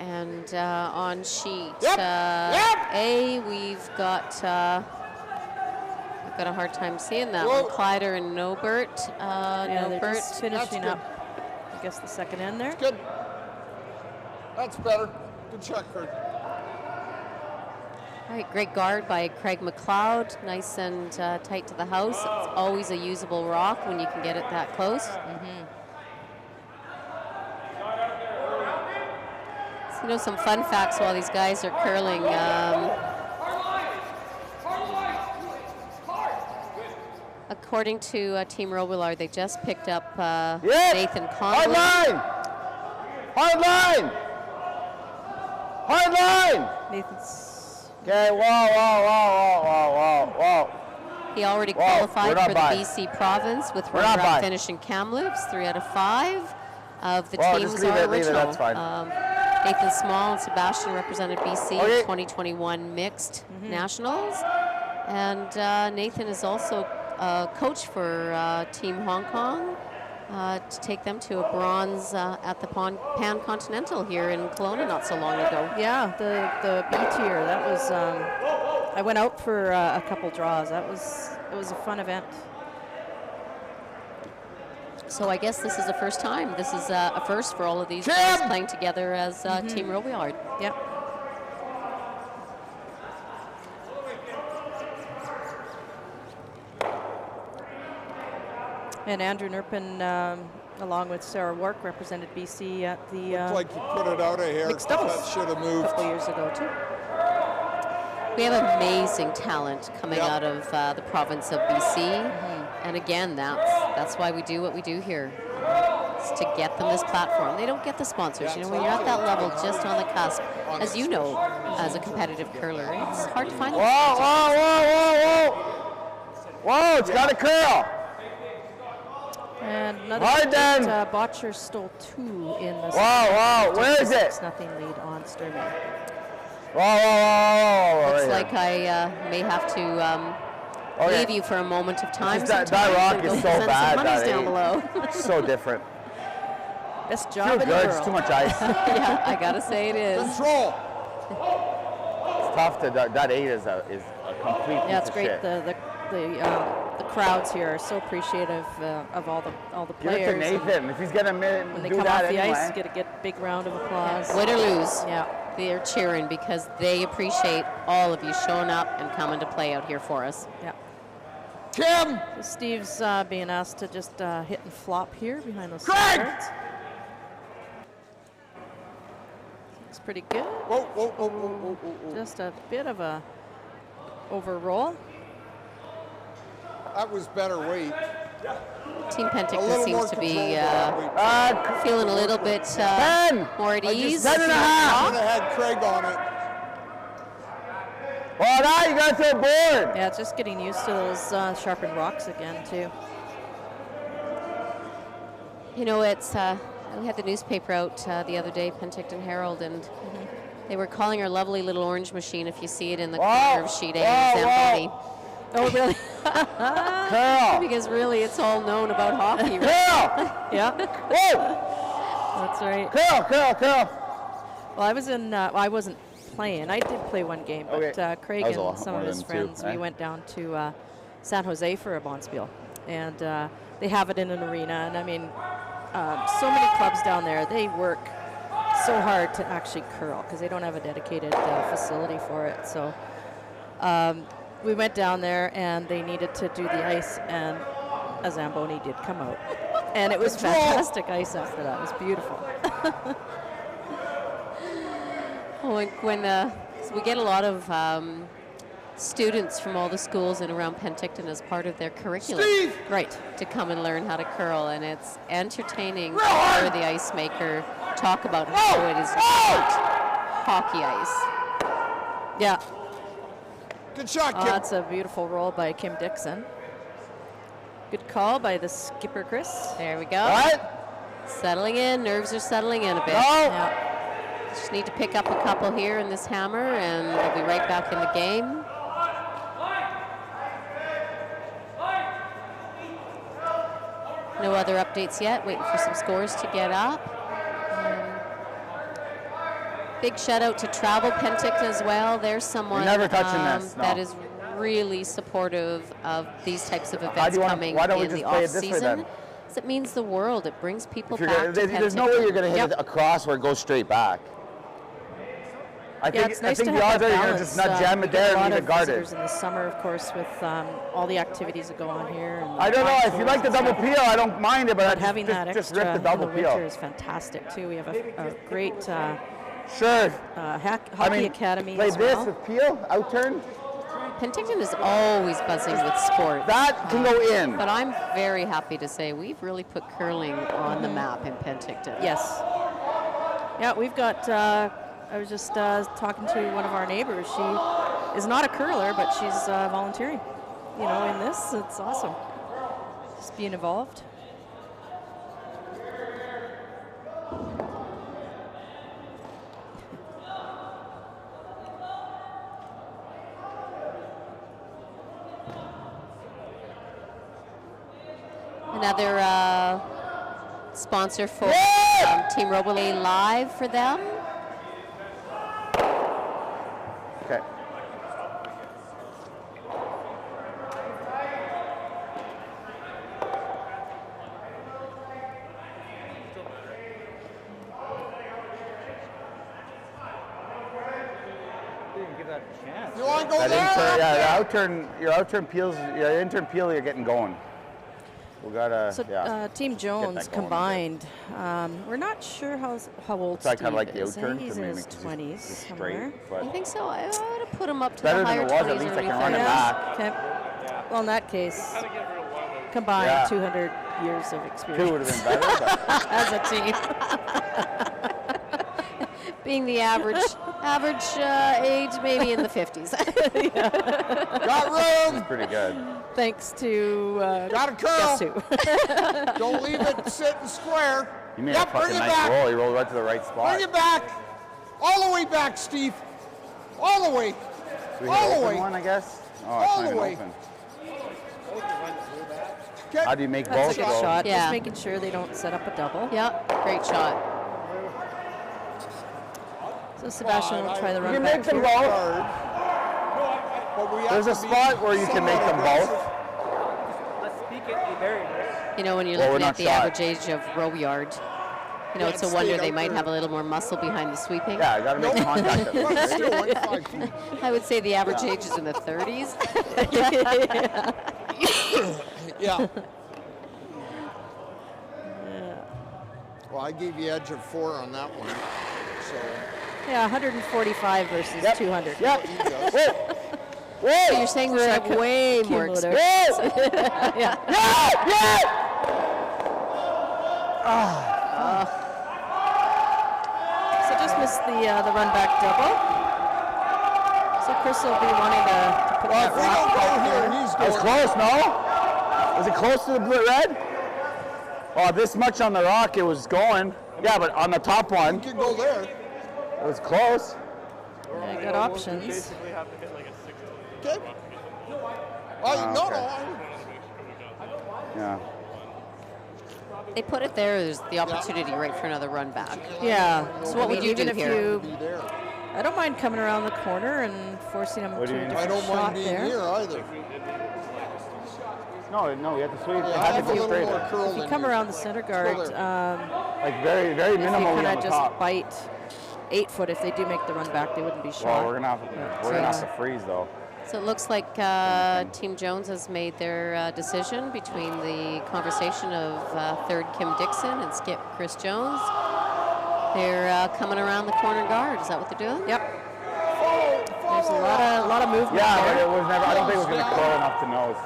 And on sheet Yep. A, we've got a hard time seeing that Whoa. one. Kleider and Nobert. Yeah, they're Nobert. just finishing good. up, I guess, the second end there. Good. That's better. Good shot, Kurt. All right, great guard by Craig McLeod. Nice and tight to the house. It's always a usable rock when you can get it that close. So, you know, some fun facts while these guys are curling. According to Team Robillard, they just picked up Yes! Nathan Hard Conley. line! Hard line! Hard line! Nathan's Okay, whoa. He already Whoa, qualified we're not for the by. BC province with We're not runner-up by. finish in Kamloops, 3 out of 5. of the Well, team just was leave our it, original. that's fine. Nathan Small and Sebastien represented BC Okay. in 2021 mixed nationals. And Nathan is also coach for Team Hong Kong to take them to a bronze at the Pan Continental here in Kelowna not so long ago. Yeah, the B tier, that was, I went out for a couple draws. It was a fun event. So I guess this is the first time. This is a first for all of these guys playing together as Team Robillard. Yep. And Andrew Nurpin, along with Sarah Wark, represented BC at the Looks like you put it out of here. mixed doubles That should have a moved. couple years ago too. We have amazing talent coming out of the province of BC. And again, that's why we do what we do here. It's to get them this platform. They don't get the sponsors. You know, when you're at that level, just on the cusp, as you know, as a competitive curler, it's hard to find. Whoa, whoa, whoa, whoa, whoa! Whoa, it's got a curl. And another Right then. Botcher stole 2 in the Wow, where is it? 6-0 lead on Sturmey. Whoa, whoa, whoa, whoa. Looks right like I may have to Okay. leave you for a moment of time. Just that sometimes rock and is go so send bad, some monies that down eight. below. here. So different. Best Too job in the good. world. It's too much ice. Yeah, I gotta say it is. Control. It's tough to that 8 is a complete Yeah, piece it's of great. shit. The crowds here are so appreciative of all the Give it players. to Nathan. If he's gonna When they do come that off the anyway. ice, get a big round of applause. Win or lose, Yeah. they're cheering because they appreciate all of you showing up and coming to play out here for us. Yeah. Kim. Steve's being asked to just hit and flop here behind those Craig! cards. Looks pretty good. Whoa, whoa, whoa, whoa, whoa, whoa, whoa. Just a bit of a overroll. That was better weight. Team A Penticton little seems more to control be with that weight. feeling a little bit 10. more at ease. 10 and a I half. should have had Craig on it. Well, now you got to a board. Yeah, it's just getting used to those sharpened rocks again, too. You know, it's we had the newspaper out the other day, Penticton Herald, and they were calling our lovely little orange machine, if you see it in the corner of sheet A, Whoa, Zamboni. Oh, really? Curl. Because really, it's all known about hockey, right? Curl. Yeah, Whoa. that's right. Curl. Well, I was in. I wasn't playing. I did play one game, but Okay. Craig That was a and lot some more of his than two, friends, eh? we went down to San Jose for a bonspiel, and they have it in an arena. And I mean, so many clubs down there. They work so hard to actually curl because they don't have a dedicated facility for it. So we went down there, and they needed to do the ice, and a Zamboni did come out, and it was fantastic ice after that. It was beautiful. When so we get a lot of students from all the schools in around Penticton as part of their curriculum. Steve! Right. To come and learn how to curl, and it's entertaining to hear the ice maker talk about how it is not hockey ice. Yeah. Good shot, Oh, Kim. that's a beautiful roll by Kim Dixon. Good call by the skipper, Chris. There we go. What? Settling in, nerves are settling in a bit. No. Yeah. Just need to pick up a couple here in this hammer, and we'll be right back in the game. No other updates yet. Waiting for some scores to get up. Big shout out to Travel Penticton as well. There's someone never touching this, no. that is really supportive of these types of do events you wanna- coming why don't we in just the play off it this way season. then? It means the world. It brings people If you're back gonna, to there's no way you're going to hit Yep. it across where it goes straight back. I Yeah, think, it's nice I think to the have odds are that you're going balance. to just not jam We it get there a and lot leave of it guarded. visitors in the summer, of course, with all the activities that go on here. And I don't know. If you like the double peel, peel, I don't mind it, but but having that just extra rip the double in the winter peel. is fantastic too. We have a great Sure. hockey I mean, academy play as this well. with peel, out turn. Penticton is always buzzing with sport. That can go in. But I'm very happy to say we've really put curling on the map in Penticton. Yes. Yeah, we've got. I was just talking to one of our neighbors. She is not a curler, but she's volunteering. You know, in this, it's awesome. Just being involved. another sponsor for Team Robillard Live for them. Okay. Didn't give that a chance. You want to go That there? your outturn peels, your intern peel, you're getting going. We gotta, So yeah. Team Jones that going combined, we're not sure how old So I Steve kind of like the is. I outturn. think he's in his 20s Straight, somewhere. but I think so. I would have put him up to Better the than higher it was, at 20s least or I can early run it 30s. back. Okay. Well, in that case, combined Yeah. 200 years of 2 experience would have been better, but as a team. Being the average age, maybe in the 50s. Got room. it's pretty good. Thanks to Got a guess curl. who. Don't leave it sitting square. You made Yep, a bring fucking it nice back. roll. You rolled right to the right spot. Bring it back. All the way back, Steve. All the way. So we all hit the open way. one, I guess. Oh, All it's the not even way. open. Get, How do you make That's a both good go? shot. Yeah. Just making sure they don't set up a double. Yep, great shot. So Sebastian will try the You run can back make them here. both. but we have There's to a be spot where you can make them somewhat aggressive. both. Let's speak it. You buried it. You know, when you're Well, we're looking not at the shot. average age of Robillard, you know, Yeah, it's a it wonder stayed they out might there. have a little more muscle behind the sweeping. Yeah, I got to make contact at But least. still, like 5 feet. I would say the average age is in the 30s. Yeah. Well, I gave you edge of 4 on that one. So Yeah, 145 versus 200. Yep. he does. So you're saying we should have way more Cumulative. experience. Yeah. So just missed the run back double. So Chris will be wanting to put Well, that if we rock don't back go here, here. he's That was going. close, no? Was it close to the blue red? Oh, this much on the rock, it was going. Yeah, but on the top one, You can go there. it was close. Yeah, got options. Okay. No. Yeah. They put it there, there's the opportunity right for another run back. Yeah. So what would you even do if here? you, Be there. I don't mind coming around the corner and forcing them What do to you a mean? I different don't shot mind being there. here either. No, you have to sweep. Yeah, It I had have to a go little straight. more curl If you than come you. around the center guard, there. Like very, very if you minimally kind on of the just top. bite 8 foot, if they do make the run back, they wouldn't be Well, shot. we're gonna have to freeze though. So it looks like Team Jones has made their decision between the conversation of third Kim Dixon and skip Chris Jones. They're coming around the corner guard. Is that what they're doing? Yep. There's a lot of movement Yeah, but there. it was never. I don't think it was gonna curl enough to nose.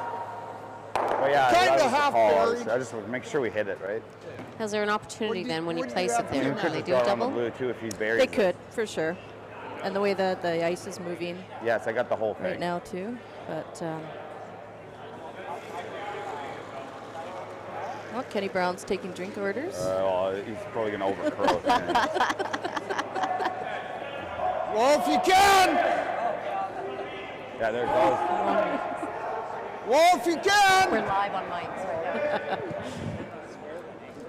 But yeah, Kinda that was the half call. buried. I just want to make sure we hit it right. Is there an opportunity then when you what do place you it have there? here Can they now? do a Go around the double? blue too if he's buried. They could, for sure. And the way that the ice is moving Yes, I got the whole thing. right now too. But well, Kenny Brown's taking drink orders. Well, he's probably gonna overcurl it. Well, if you can. Yeah, there it goes. Well, if you We're can. live on mics right now.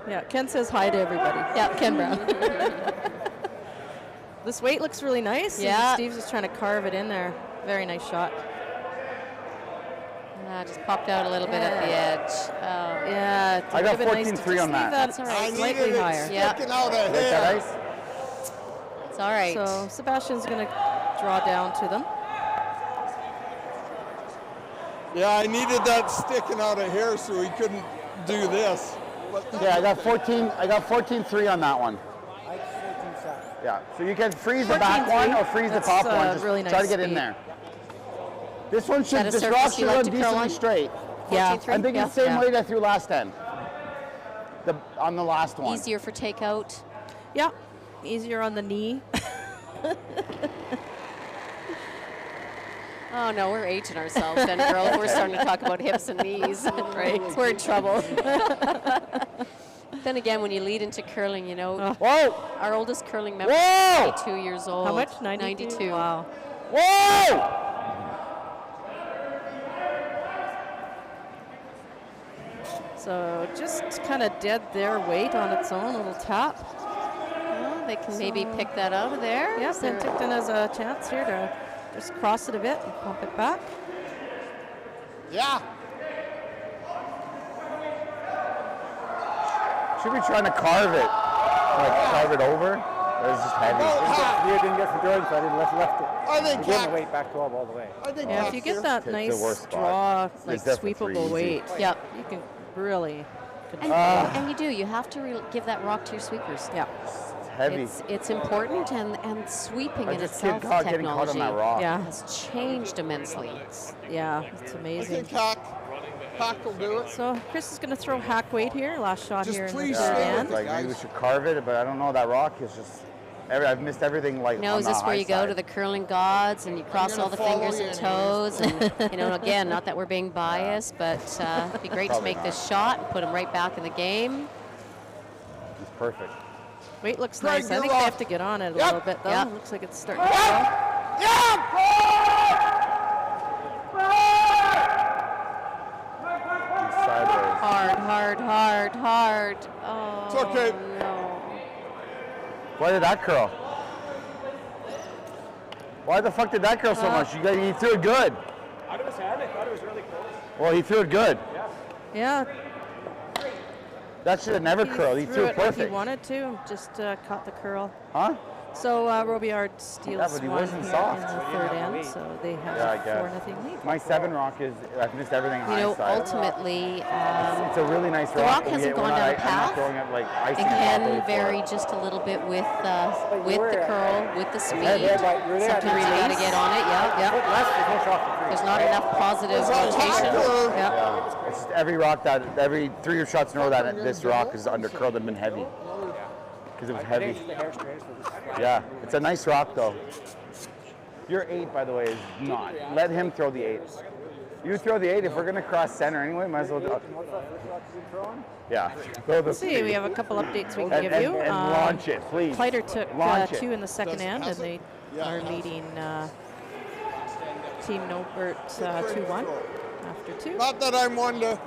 Yeah, Ken says hi to everybody. Yeah, Ken Brown. This weight looks really nice. and Yeah. Steve's just trying to carve it in there. Very nice shot. Just popped out a little bit at the edge. Yeah. It I got would've been nice to 14.3 just on leave that. That's all right. I Slightly needed it higher. Yeah. sticking out of Like that here. ice? It's all right. So Sebastian's going to draw down to them. Yeah, I needed that sticking out of here so he couldn't do this. But Yeah, I got 14. I got 14.3 on that one. Yeah, so you can freeze the back 14.3. one or freeze That's, the top one. Just really try nice to get in speed. there. This one should. that a This surface rock you should like run to curl decently on? straight. Yeah. 14.3? I'm thinking the same Yeah. weight I threw last end. On the last one. Easier for takeout. Yeah. Easier on the knee. Oh no, we're aging ourselves then, girls. We're starting to talk about hips and knees. Right. We're in trouble. Then again, when you lead into curling, you know, Whoa! our oldest curling member Whoa! is 92 years old. How much? 92. Wow. Whoa! So So just kind of dead there, weight on its own, a little tap. Well, they can maybe pick that out of there. Yes, Penticton has a chance here to just cross it a bit and pump it back. Yeah. Should be trying to carve it, carve it over. Or it's just heavy. Leah didn't get some drawing, so I didn't left it. I think He gave Hack- the weight back 12 all the way. I think Yeah, if you get that the nice worst draw, spot. like There's definitely sweepable three easy. weight, Yep. you can really And, control. and you do. You have to give that rock to your sweepers. Yeah, It's heavy. It's important, and sweeping I in just itself, get caught getting caught on technology that rock. yeah, has changed immensely. yeah, it's I amazing. think Hack will do it. So Chris is going to throw hack weight here. Last shot Just here in the please third stay end. with it. Like maybe we should carve it, but I don't know. That rock is just. I've missed everything. Like No, on is the this where high you go side. to the curling gods and you cross gonna all the follow fingers you and anyways. toes? And, again, not that we're being biased, but it'd be great to Probably make this shot and put him right back in the game. It's perfect. Weight looks Greg, nice. I you're think they off. have to get on it a Yep. little bit, though. Yep. Looks like it's starting to go. Sideways. Hard. Oh, It's okay. no. Why did that curl? Why the fuck did that curl so much? You threw it good. Out of his hand, I thought it was really close. Well, he threw it good. Yeah, That should have never curled. He threw it it like he perfect. wanted to, just caught the curl. Huh? So Robillard steals but he one wasn't here soft. in the third end, so they have Yeah, I a guess. 4-0 lead. My 7 rock is. I've missed everything high side. Ultimately, It's a really nice the rock but hasn't we're gone not- down a I'm not path. throwing it like it icing on top can of the vary floor. just a little bit with the curl, with the speed. Yeah, but you're there. Sometimes you got to get on it. Yeah. Left, there's no shot for free. There's not enough positive Is that rotation. Hack or- Yeah. Yeah. It's just every rock every 3 shots in a row that this rock is under curled and been heavy. Because it was heavy. The hair straightest for this. Yeah, it's a nice rock though. Your 8, by the way, is not. Let him throw the 8. You throw the 8. If we're gonna cross center anyway, might as well. Yeah. Throw the Let's see, we have a couple updates we can and, give and, you. and launch it, please. Pleiter took Launch it. 2 in the second Does it end, and has it? they Yeah, are it has it. leading Team Nobert 2-1 after 2. Not that I'm one to.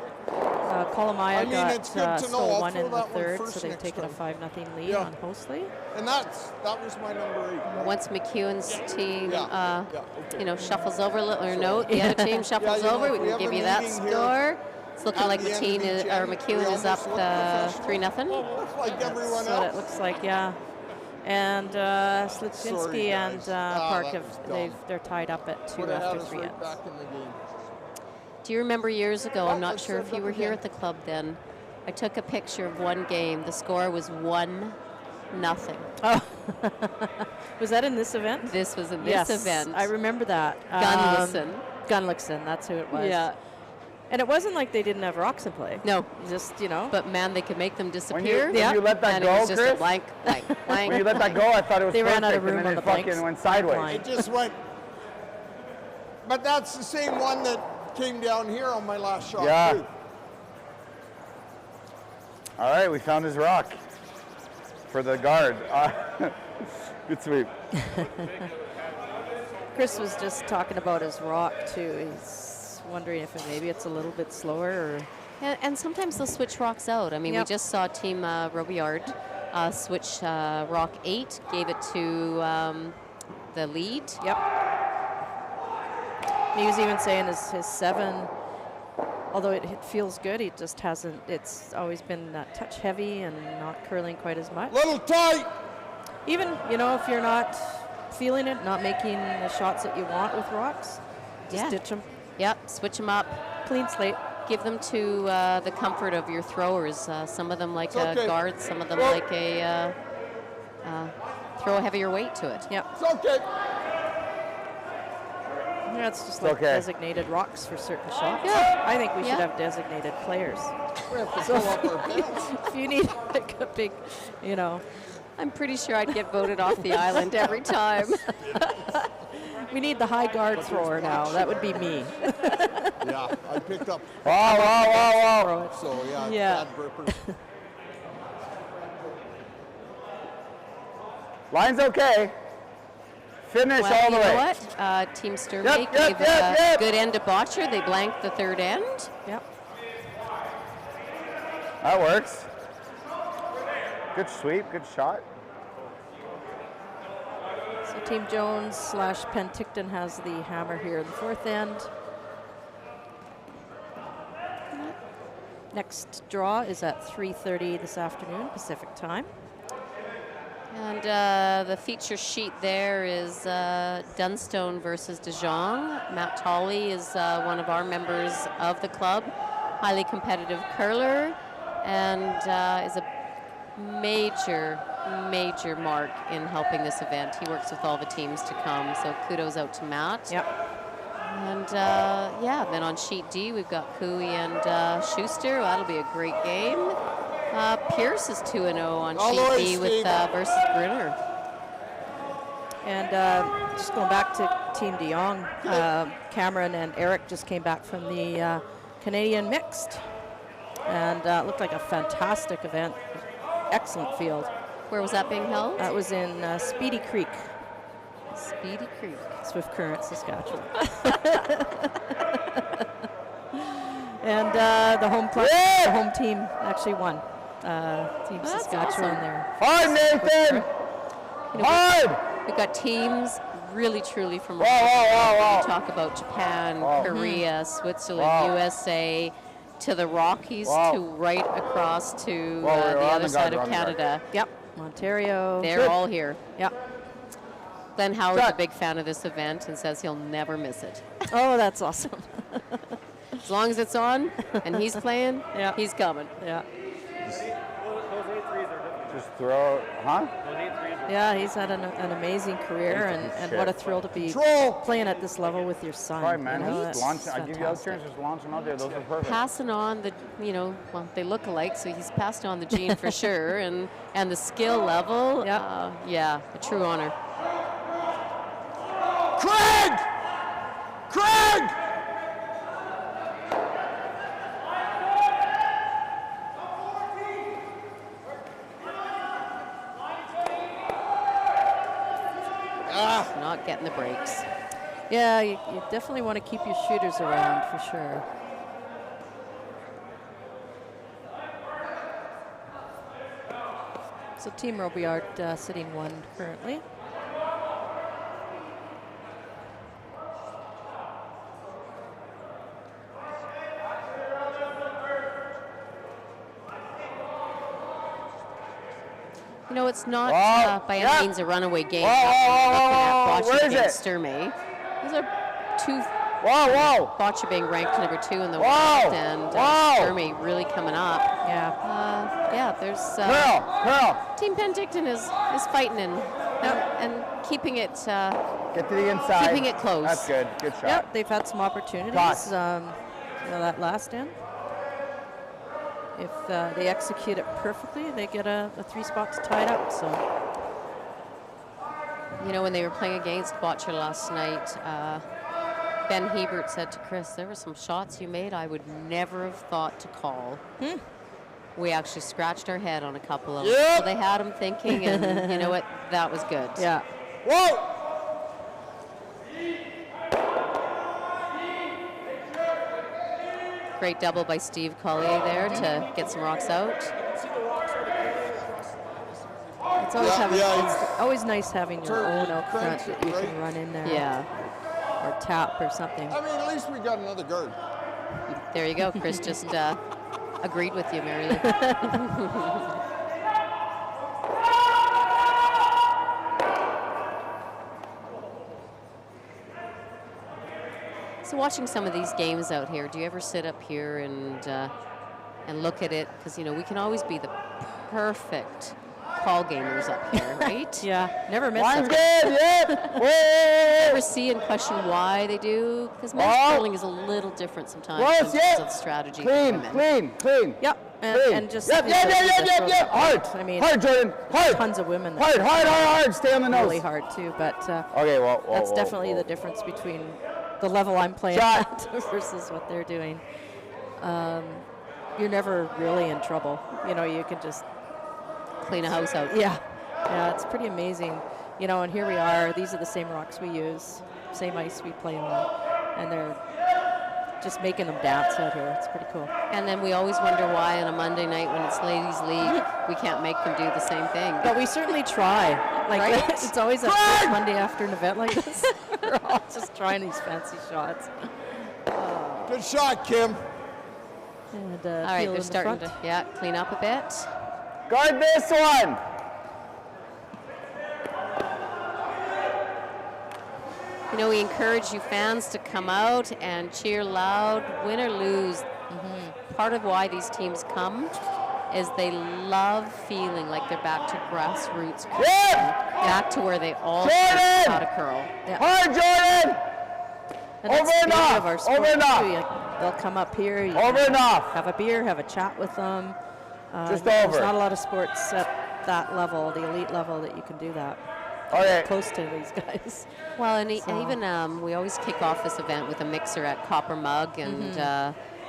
Colomaya I mean, it's good got to know. stole I'll 1 throw in the that one third, first so they've next taken a time. 5-0 lead Yeah. on Hostley. And that was my number 8. Once McEwen's team, Yeah, okay. shuffles over a little, or no, the other team shuffles you know, over, if we we can have give a you that meeting here score. It's looking at like the end of each McEwen end, is we up almost look professional. 3-0. Looks like everyone That's what it else. looks like, yeah. And Sluczynski Sorry, and guys. Park that have was dumb. they're tied up at 2 Would have had after us 3 right ends. back in the game. Do you remember years ago, I'm not let's sure if start you up were here again. at the club then, I took a picture of one game. The score was 1-0. Oh, was that in this event? This was in this Yes, event. I remember that. Gunlison. Gunlickson, that's who it was. Yeah. And it wasn't like they didn't have rocks in play. No, Just, but man, they could make them disappear. when you let that and go, it was just Chris? a blank. When you let that go, I thought it was They perfect, ran out of room and then on it the blanks. fucking went sideways. Line. It just went. But that's the same one that came down here on my last shot. Yeah. Too. All right, we found his rock for the guard. Good sweep. Chris was just talking about his rock too. He's wondering if maybe it's a little bit slower or And sometimes they'll switch rocks out. I mean, Yep. we just saw Team Robillard switch rock 8, gave it to the lead. Yep. He was even saying his 7, although it feels good, he just hasn't, it's always been that touch heavy and not curling quite as much. Little tight. Even, if you're not feeling it, not making the shots that you want with rocks, just Yeah. ditch them. Yep, switch them up. Clean slate. Give them to the comfort of your throwers. Some of them like It's okay. a guard, some of them Well- like a throw a heavier weight to it. Yep. It's okay. Yeah, it's just It's like okay. designated rocks for certain shots. Yeah. I think we should Yeah. have designated players. We have to pull up our pants. If you need like a big, I'm pretty sure I'd get voted off the island every time. we need the high guard thrower now. That would be me. Yeah, I picked up. Wow. Throw it. So yeah, it's Yeah. bad burpers. Line's okay. Finish Well, all the you way. know what? Team Sturmey Yep, gave yep. a good end to Botcher. They blanked the third end. Yep. That works. Good sweep, good shot. So Team Jones / Penticton has the hammer here in the fourth end. Next draw is at 3:30 this afternoon, Pacific time. And the feature sheet there is Dunstone versus De Jong. Matt Tolley is one of our members of the club, highly competitive curler, and is a major mark in helping this event. He works with all the teams to come, so kudos out to Matt. Yep. And yeah, then on sheet D, we've got Cooey and Schuster. Well, that'll be a great game. Pierce is 2-0 on sheet B with versus Brunner. And just going back to Team de Jong, Cameron and Eric just came back from the Canadian Mixed. And looked like a fantastic event. Excellent field. Where was that being held? That was in Speedy Creek. Speedy Creek. Swift Current, Saskatchewan. And the home team actually won. Team Saskatchewan awesome. there. Hard, Nathan! You know, Hard! We've got teams really, truly from Wow, wow, wow, wow. We talk about Japan, Wow. Korea, Switzerland, Wow. USA, to the Rockies, Wow. to right across to Wow, we're the on other the side guard, of on the guard. Canada. Yep, Ontario. They're Good. all here. Yep. Glenn Howard's Shot. a big fan of this event and says he'll never miss it. Oh, that's awesome. As long as it's on and he's playing, Yeah. he's coming. Yeah. Those 8 threes are different. Just throw, huh? Those 8 threes are Yeah, he's had an amazing career, and what a thrill to be Control. playing at this level with your son. Try, man. You know, Just that's launch. I give you out fantastic. turns, just launching out there. Those are perfect. Passing on the, well, they look alike, so he's passed on the gene for sure, and the skill level, Yeah. yeah, a true honor. Craig! Craig! Not getting the breaks. Yeah, you definitely want to keep your shooters around for sure. So Team Robillard sitting 1 currently. You know, it's not Wow. by Yeah. any means a runaway game. Wow, wow, wow, wow, Looking at where Boccia is against it? Sturmey. Those are 2. Wow, wow. Boccia being ranked number 2 in the Wow. world, and Wow. Sturmey really coming up. Yeah. Yeah, there's Curl. Team Penticton is fighting and keeping it. Get to the inside. Keeping it close. That's good. Good shot. Yep, they've had some opportunities. Toss. That last end. If they execute it perfectly, they get a 3 spots tied up. So. You know, when they were playing against Boccia last night, Ben Hebert said to Chris, "There were some shots you made I would never have thought to call." We actually scratched our head on a couple of them. Yep. So they had him thinking, and you know what? That was good. Yeah. Whoa! Great double by Steve Collier there to get some rocks out. It's always, Yeah, it's always nice having your Turn, own out front crank that you it, can right? run in there. Yeah. Or tap or something. I mean, at least we got another guard. There you go. Chris just agreed with you, Mary Lou. So watching some of these games out here, do you ever sit up here and look at it? Because, you know, we can always be the perfect call gamers up here, right? Yeah, never miss Line's it. good. Yep. Wait. Ever see and question why they do? Because men's Oh. curling is a little different sometimes Close, in terms yeah. of strategy. Clean, for women. clean. Yep, Clean. and just Yep. Hard. I mean, Hard, Jordan. Hard. tons of women that Hard. Stay on the nose. really hard too, but Okay, well, that's definitely the difference between the level I'm playing Shot. at versus what they're doing. You're never really in trouble. You know, you can just Clean a house out. yeah, it's pretty amazing. You know, and here we are. These are the same rocks we use, same ice we play on, and they're just making them dance out here. It's pretty cool. And then we always wonder why on a Monday night when it's ladies' league, we can't make them do the same thing. But we certainly try. Like Right? it's always a first Monday after an event like this. We're all just trying these fancy shots. Good shot, Kim. And, All right, Peel they're in the starting front. to clean up a bit. Guard this one. You know, we encourage you fans to come out and cheer loud, win or lose. Part of why these teams come is they love feeling like they're back to grassroots curling, back to where they all learned how to curl. Hard, Jordan. And that's Over the and beauty off, of our sport over and too. off. They'll come up here. You Over can and off. Have a beer, have a chat with them. Just There's over. not a lot of sports at that level, the elite level, that you can do that. Okay. Close to these guys. Well, and even we always kick off this event with a mixer at Copper Mug, and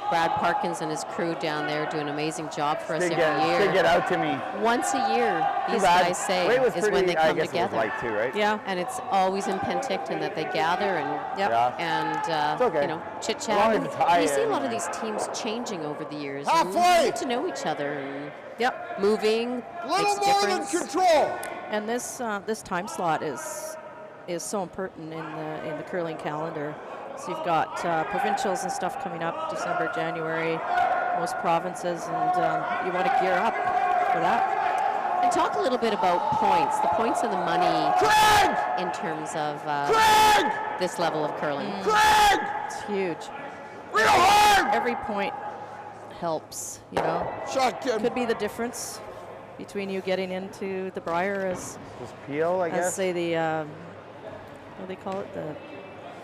Brad Parkins and his crew down there do an amazing job for us every year. Stick it out to me. Once a year, these guys say, Weight was is pretty, when they I come guess together. It was light too, right? Yeah. And it's always in Penticton that they gather and Yeah. It's okay. you know, chit As long chat. as it's high You see a end, lot of yeah. these teams changing over the years. Halfway! And get to know each other and moving. Little makes a more than difference. control. And this this time slot is so important in the curling calendar. So you've got provincials and stuff coming up December, January, most provinces, and you want to gear up for that. And talk a little bit about points, the points and the money Craig! in terms of Craig! this level of curling. Craig! It's huge. Real hard! Every point helps, you know. Shot, Kim. Could be the difference between you getting into the Briar as Just peel, I guess. say the what do they call it, the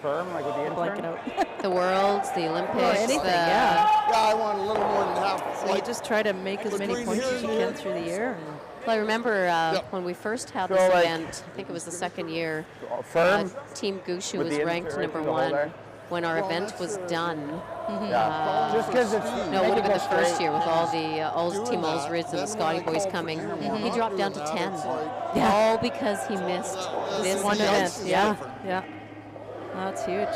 Firm, like with the blanket intern. out. The Worlds, the Olympics, anything, the Yeah, I want a little more than half. So you just try to make as many Between points here as you and can here. through the year. And Well, I remember Yep. when we first had So, this like, event, I think it was the second year, Firm. Team Gushu With was the ranked insert number through the hole one there. when our Well, event that's was done. Yeah. Just because it's. No, it would have been the make first straight. year with all the Doing Team that, Ulsrids and then the Scotty when I boys called for coming. him, He we're dropped down not to doing 10. that. It's like, All because he missed This this is one the event. event, ice is yeah, different. yeah. That's huge.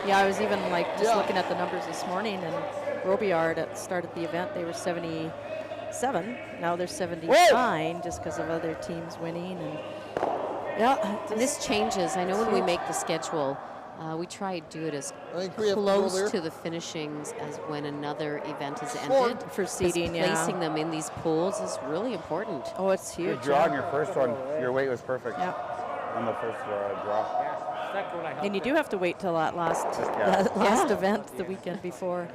Yeah, I was even like just looking at the numbers this morning, and Robillard at the start of the event, they were 77. Now they're 79 just because of other teams winning. And And this changes. I know when we make the schedule, we try to do it as I think we have to go close there. to the finishings as when another event is Four. ended. For seeding, Because yeah. placing them in these pools is really important. Oh, it's Your huge. draw on your first one, your weight was perfect Yeah. on the first draw. Second one I helped And you do have to wait till that last that last event the weekend before.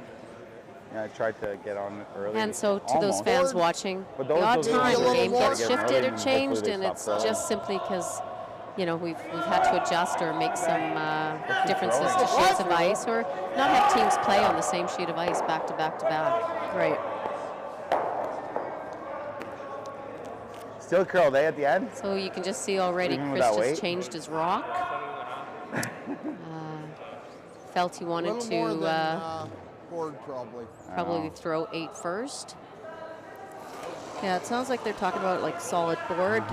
Yeah, I tried to get on early. And so to those Almost. fans watching, But the those- odd those time maybe a the little game more. gets Get them shifted early or and changed, hopefully and they it's stop just simply because, you know, we've had to adjust or make some differences to throwing. sheets of ice, or not have teams play on the same sheet of ice back to back to back. Right. Still curled, eh, at the end? So you can just see already Even with Chris that just weight? changed his rock. Felt he A wanted little more to than board, probably. probably throw 8 first. Yeah, it sounds like they're talking about like solid board.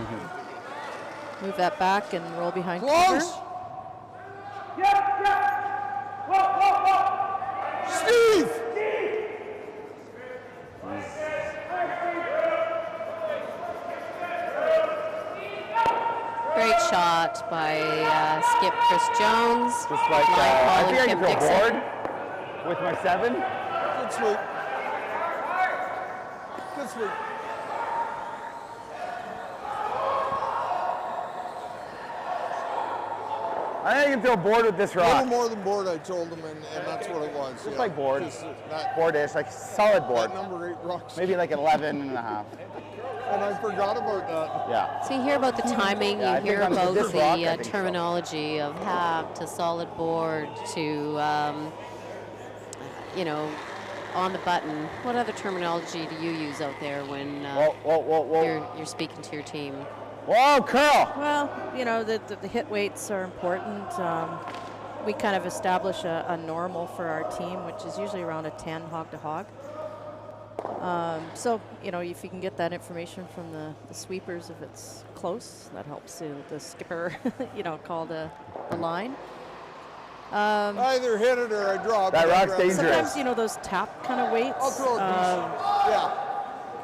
Move that back and roll behind cover. Close! Steve! Great shot by Skip Chris Jones. Just like, Line I calling think I Kim can throw Dixon. board with my 7. Good sweep. Good sweep. I think I can throw board with this A little rock. more than board, I told him, and that's what it was. Just like board. Just that, Board-ish, like solid board. that number 8 rocks. Maybe like 11 and a half. And I forgot about that. Yeah. So you hear about the timing, Yeah, I you hear think on about this rock, I the think so. terminology of half to solid board to, you know, on the button. What other terminology do you use out there when Whoa. you're speaking to your team? Whoa, curl. Well, you know, the hit weights are important. We kind of establish a normal for our team, which is usually around a 10 hog to hog. So, you know, if you can get that information from the sweepers, if it's close, that helps the skipper, you know, call the the line. I either hit it or I drop. That rock's dangerous. Sometimes, you know, those tap kind of weights. I'll throw a piece. Yeah.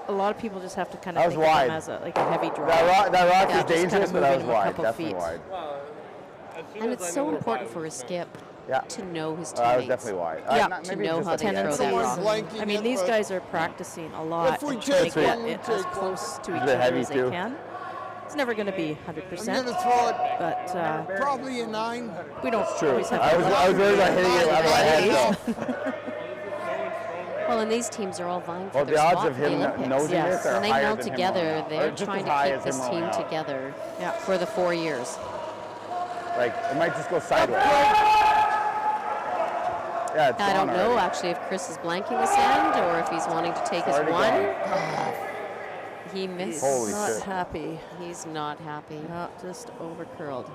A lot of people just have to kind of That was think of them wide. as like a heavy drop. That rock Yeah, is just kind dangerous, of but that was moving a wide. couple Definitely feet. wide. And it's so important for a skip Yeah. to know his That was teammates. definitely wide. Yeah. Not- To maybe know just how at they the throw end. that Someone's rock. blanking I mean, it, these but guys are practicing a lot If we and trying to take get one, we it as take one. close to each They're other heavy as they too. can. It's never going to be I'm 100%, going to throw it but probably a 9. we don't True. always have I was worried about hitting it out of my head. though. Well, and these teams are all vying for Well, their the odds spot of for the him Olympics. nosing Yes. this are When they higher meld than him together, rolling out. Or they're just trying as to high keep as him this rolling team out. together Yeah. for the 4 years. Like, it might just go sideways. Yeah, it's I don't gone know already. actually if Chris is blanking this end or if he's wanting to take his Already one. gone. He missed. Holy not shit. happy. He's not happy. No, just over curled.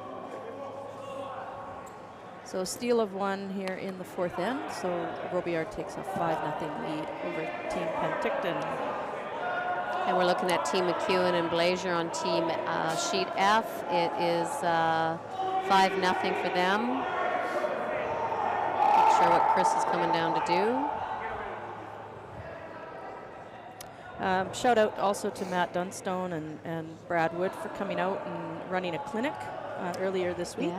So steal of 1 here in the 4th end. So Robillard takes a 5-0 lead over Team Penticton. And we're looking at Team McEwen and Blazier on Team Sheet F. It is 5-0 for them. Not sure what Chris is coming down to do. Shout out also to Matt Dunstone and Brad Wood for coming out and running a clinic earlier this week.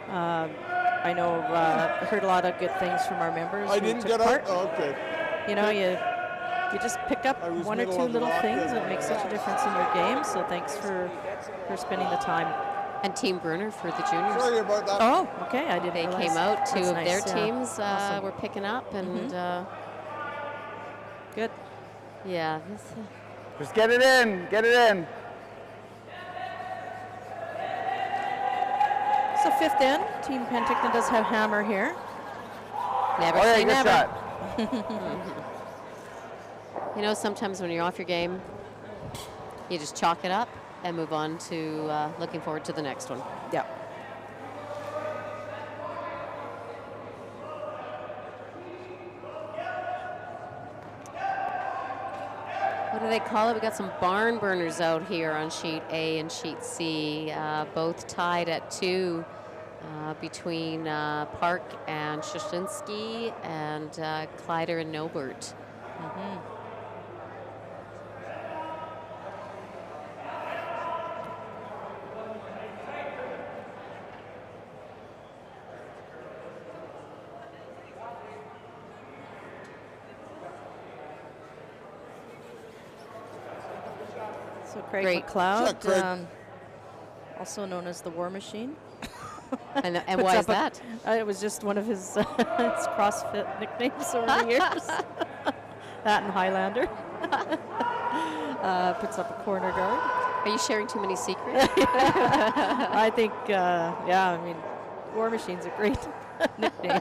Yeah. I know heard a lot of good things from our members. I who didn't took get part. out. Oh, okay. You know, you just pick up I was 1 or middle 2 of the little rock things there. that make such a difference in your game. So thanks for spending the time. And Team Brunner for the juniors. Sorry about that. Oh, okay. I didn't They realize. came out. Two That's of nice, their yeah. teams Awesome. were picking up. And Good. yeah, this, Just get it in. Get it in. So 5th end, Team Penticton does have hammer here. never Oh, yeah, say good never. shot. You know, sometimes when you're off your game, you just chalk it up and move on to looking forward to the next one. Yeah. What do they call it? We got some barn burners out here on Sheet A and Sheet C, both tied at 2 between Park and Shashinsky and Kleider and Nobert. So Craig Great. McLeod, Shot, Craig. also known as the War Machine. And Puts why is up a- that? It was just one of his, his CrossFit nicknames over the years. That and Highlander. Puts up a corner guard. Are you sharing too many secrets? I think, yeah, I mean, War Machine's a great nickname.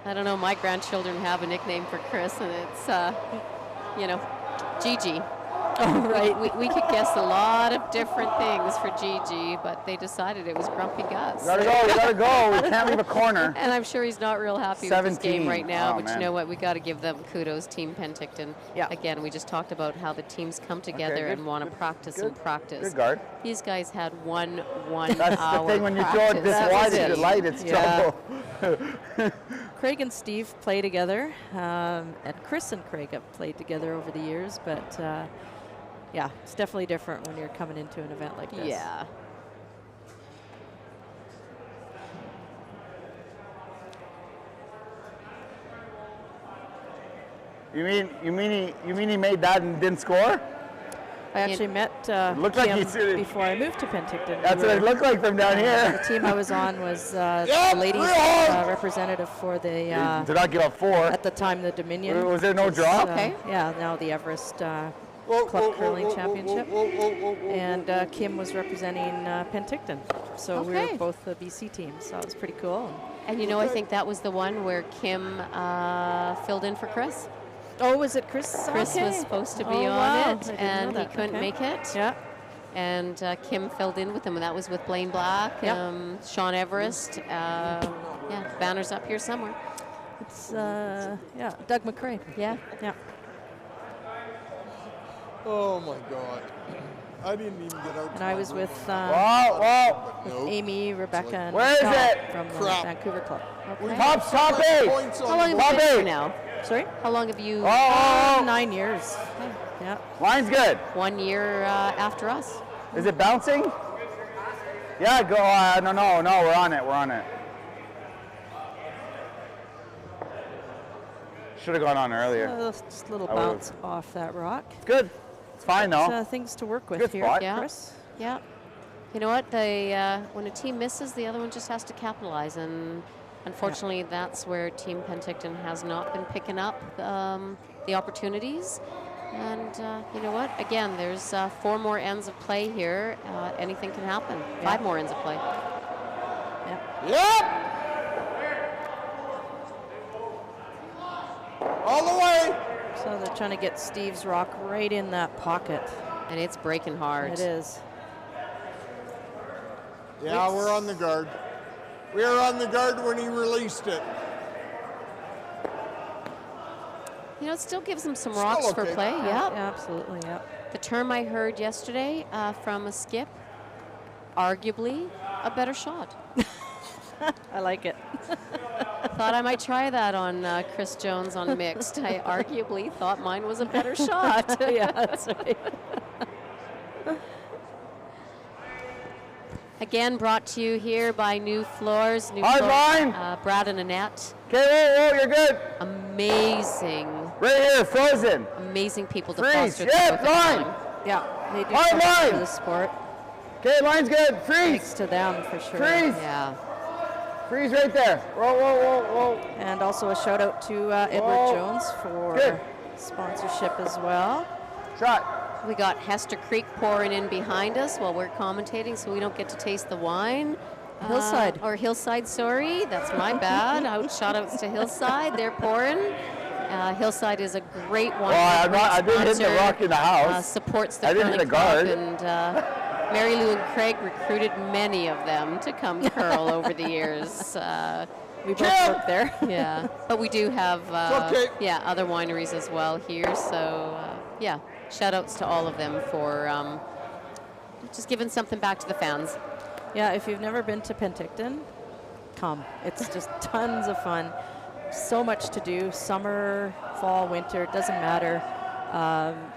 I don't know. My grandchildren have a nickname for Chris, and it's, you know, Gigi. Oh, right. We could guess a lot of different things for Gigi, but they decided it was Grumpy Gus. You gotta go. You gotta go. We can't leave a corner. And I'm sure he's not real happy with his 17. game right now, Oh, but man. you know what? We got to give them kudos, Team Penticton. Yeah. Again, we just talked about how the teams come together good, and want to good, practice good. and practice. Good guard. These guys had one That's hour the thing when you throw it this practice. wide was at it. the light, it's Yeah. trouble. Craig and Steve play together, and Chris and Craig have played together over the years, but yeah, it's definitely different when you're coming into an event like this. Yeah. You mean he made that and didn't score? I actually met looked like Kim he's- before I moved to Penticton. That's what it looked like from down The here. team I was on was Yeah, the ladies real! representative for the, Did not give up 4. at the time, the Dominion. Was there no which is, draw? Okay. Yeah, now the Everest Whoa, Club whoa, Curling whoa, whoa, Championship. whoa, whoa, whoa, whoa, And whoa. Kim was representing Penticton. So we Okay. were both the BC teams, so that was pretty cool. And you know, I think that was the one where Kim filled in for Chris. Oh, was it Chris? Chris Okay. was supposed to be Oh, on wow. I it, didn't know and he that. couldn't Okay. make it. Yeah. And Kim filled in with him, and that was with Blaine Black, Yep. Sean Everest. Yeah, banners up here somewhere. It's, yeah, Doug McRae. Yeah. Yeah. Oh my God. I didn't even get out. And I was with Nope. Amy, Rebecca, and Where is Scott it? from the Crap. Vancouver Club. Okay. Top eight. Points on How long the have you board. been here now? Sorry? How long have you? Oh, 9 years. Yeah. line's good. 1 year after us. Is it bouncing? Yeah, go. No, we're on it. Should have gone on earlier. Just a little I would've- bounce off that rock. It's good. It's fine though. Things to work with Good here, spot. Yeah. Chris. Yeah. You know what? They when a team misses, the other one just has to capitalize, and unfortunately, that's where Team Penticton has not been picking up the opportunities. And you know what? Again, there's 4 more ends of play here. Anything can happen. 5 more ends of play. Yep. All the way. So they're trying to get Steve's rock right in that pocket. And it's breaking hard. It is. Yeah, we're on the guard. We were on the guard when he released it. You know, it still gives them some Still rocks for okay. play. Yeah, Yep. absolutely, yeah. The term I heard yesterday from a skip, arguably a better shot. I like it. Thought I might try that on Chris Jones on mixed. I arguably thought mine was a better shot. Yeah, that's right. Again, brought to you here by Nufloors. Hard line. Brad and Annette. Okay, whoa, you're good. Amazing, Right here, frozen. amazing people to Freeze. foster the Yep, growth of line. curling. Yeah, they do Hard so much line. for the sport. Okay, line's good. Freeze. Thanks to them for sure. Freeze. Yeah. Freeze right there. Whoa. And also a shout out to Edward Whoa. Jones for Good. sponsorship as well. Shot. We got Hester Creek pouring in behind us while we're commentating, so we don't get to taste the wine. Hillside. Or Hillside, sorry. That's my bad. Shout outs to Hillside. They're pouring. Hillside is a great wine. Well, I didn't hit the sponsor, rock in the house. Supports the I didn't curling hit the club, guard. and Mary Lou and Craig recruited many of them to come curl over the years. We both work there. Yeah, but we do have okay. other wineries as well here. So yeah, shout outs to all of them for just giving something back to the fans. Yeah, if you've never been to Penticton, come. It's just tons of fun. So much to do. Summer, fall, winter, doesn't matter.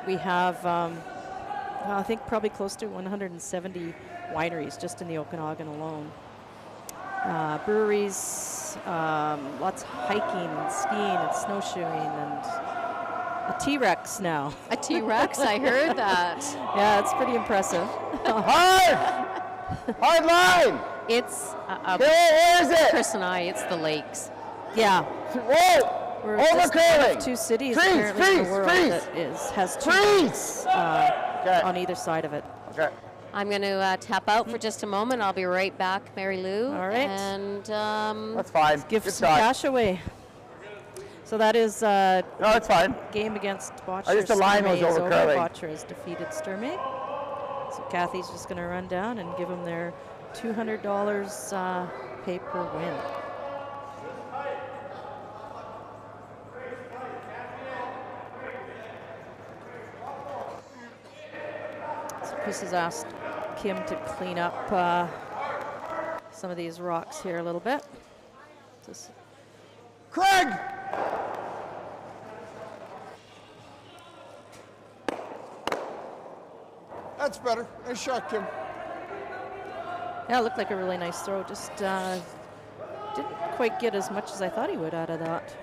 We have, I think, probably close to 170 wineries just in the Okanagan alone. Breweries, lots of hiking and skiing and snowshoeing, and a T-Rex now. A T-Rex, I heard that. Yeah, it's pretty impressive. Hard line. It's Okay, where is it? Chris and I. It's the lakes. Yeah. Whoa. We're Over just one curling. of 2 cities Freeze, apparently in the freeze, world freeze. that has 2 Freeze. lakes, Okay. on either side of it. Okay. I'm going to tap out for just a moment. I'll be right back, Mary Lou. All right. And That's fine. Give Good some shot. cash away. So that is No, it's fine. game against Botcher. I just the line was Sturmey is over curling. Botcher has defeated Sturmey. So Kathy's just going to run down and give them their $200 pay per win. So Chris has asked Kim to clean up some of these rocks here a little bit. Just Craig. That's better. Nice shot, Kim. Yeah, it looked like a really nice throw. Just didn't quite get as much as I thought he would out of that.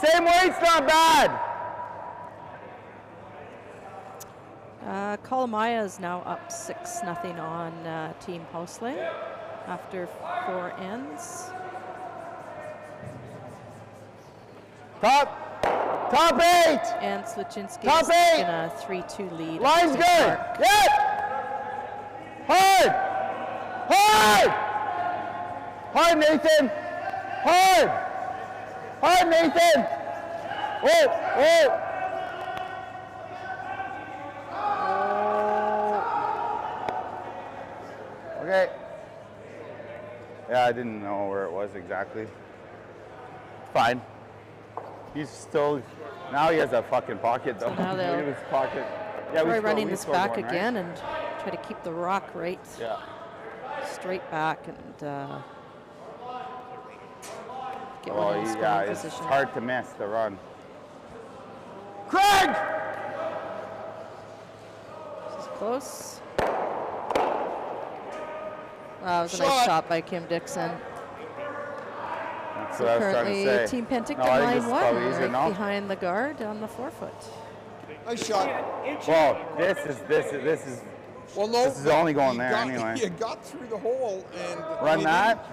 Same weight's not bad. Kalamaya is now up 6-0 on Team Housley after 4 ends. Top 8. And Sluchinski Top is 8. in a 3-2 lead. Line's over good. Park. Yep. Hard, Nathan. Hard, Nathan. Whoa. Okay. Yeah, I didn't know where it was exactly. Fine. He's still Now he has a fucking pocket though. So now Look they'll at his pocket. Yeah, try running we this scored back one, right? again and try to keep the rock right Yeah. straight back and get Well, one in scoring it's position. hard to miss the run. Craig! This is close. That was a nice shot by Kim Dixon. That's So what I was trying to currently say. Team Penticton No, I think line this is 1, probably easier right now. behind the guard on the 4-foot. Nice shot. Well, this is Well, no. This is only going he there got, anyway. You got through the hole and run that.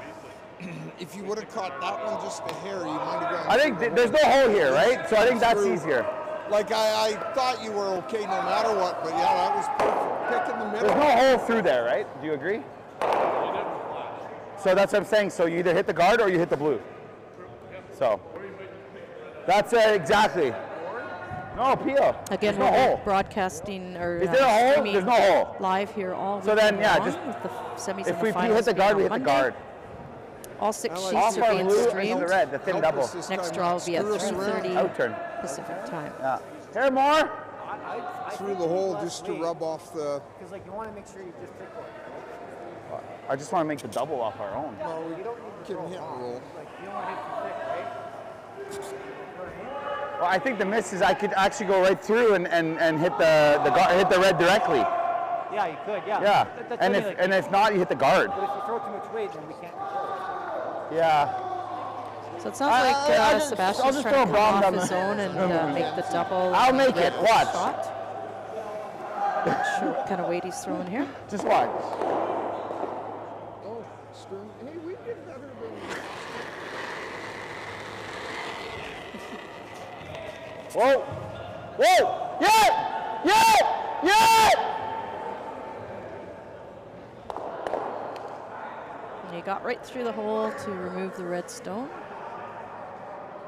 If you would have caught that one just a hair, you might have gone. I think through the there's no hole here, right? So I think that's through. easier. Like I thought you were okay no matter what, but yeah, that was perfect. Pick in the middle. There's no hole through there, right? Do you agree? So that's what I'm saying. So you either hit the guard or you hit the blue. So that's exactly. No, Pio. Again, there's no we're hole. broadcasting or Is there a hole? streaming There's no hole. live here all So then, weekend yeah, long just with the semis If and we the finals hit the being guard, on we hit the Monday. guard. All 6 I like sheets Off are our being blue and streamed. the red, the thin Help double. us this Next time, draw will not be at screw us around. 3:30 Outturn. Pacific time. Yeah. Here, more. Through the hole just to rub off the. Because like you want to make sure you just pick one. I just want to make the double off our own. No, we can hit and roll. Like you don't want to hit too thick, right? Well, I think the miss is I could actually go right through and hit hit the red directly. Yeah, you could. Yeah. Yeah. That's And only if like, if not, you hit the guard. but if you throw too much weight, then we can't control it. Yeah. So it sounds like I'll just Sebastian's throw trying a to come bomb off down his the- zone and make the double. I'll make red it. Watch. Shot. Not sure what kind of weight he's throwing here. Just watch. Oh, Stern. Hey, we did better than. Whoa. Whoa. Yeah. Yeah. Yeah. And he got right through the hole to remove the red stone.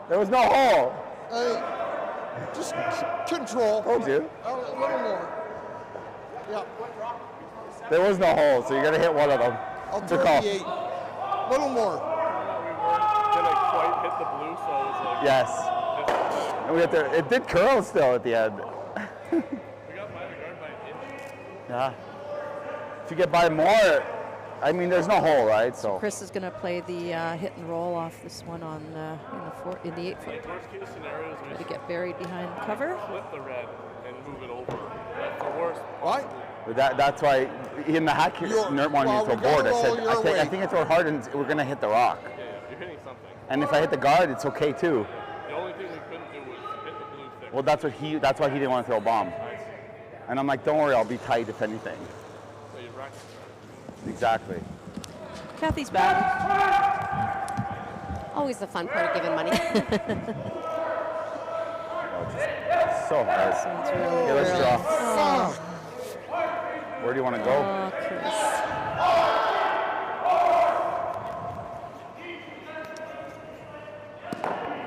There was no hole. Hey, just control. Told you. A little more. Yeah, There was no hole, so you gotta hit one of them. I'll Good throw call. the 8. Little more. Didn't quite hit the blue, so I was like, Yes. And we had to, it did curl still at the end. we got by the guard by an inch. Yeah. If you get by more, I mean, there's no hole, right? So. Chris is going to play the hit and roll off this one on in the 8-foot. Worst case scenario is Try we to get buried behind cover. flip the red and move it over. That's the worst. What? But that's why in the hack You're- nerd wanted me well, to throw we gotta board. I roll said, your I way. think I throw hard and we're gonna hit the rock. Yeah, you're hitting something. And if I hit the guard, it's okay too. The only thing we couldn't do was hit the blue thick. Well, that's why he didn't want to throw a bomb. And I'm like, don't worry, I'll be tight if anything. So you rack it. Exactly. Kathy's back. Always the fun part of giving money. So hard. So it's really Okay, let's early. draw. Where do you want to go? Oh, Chris.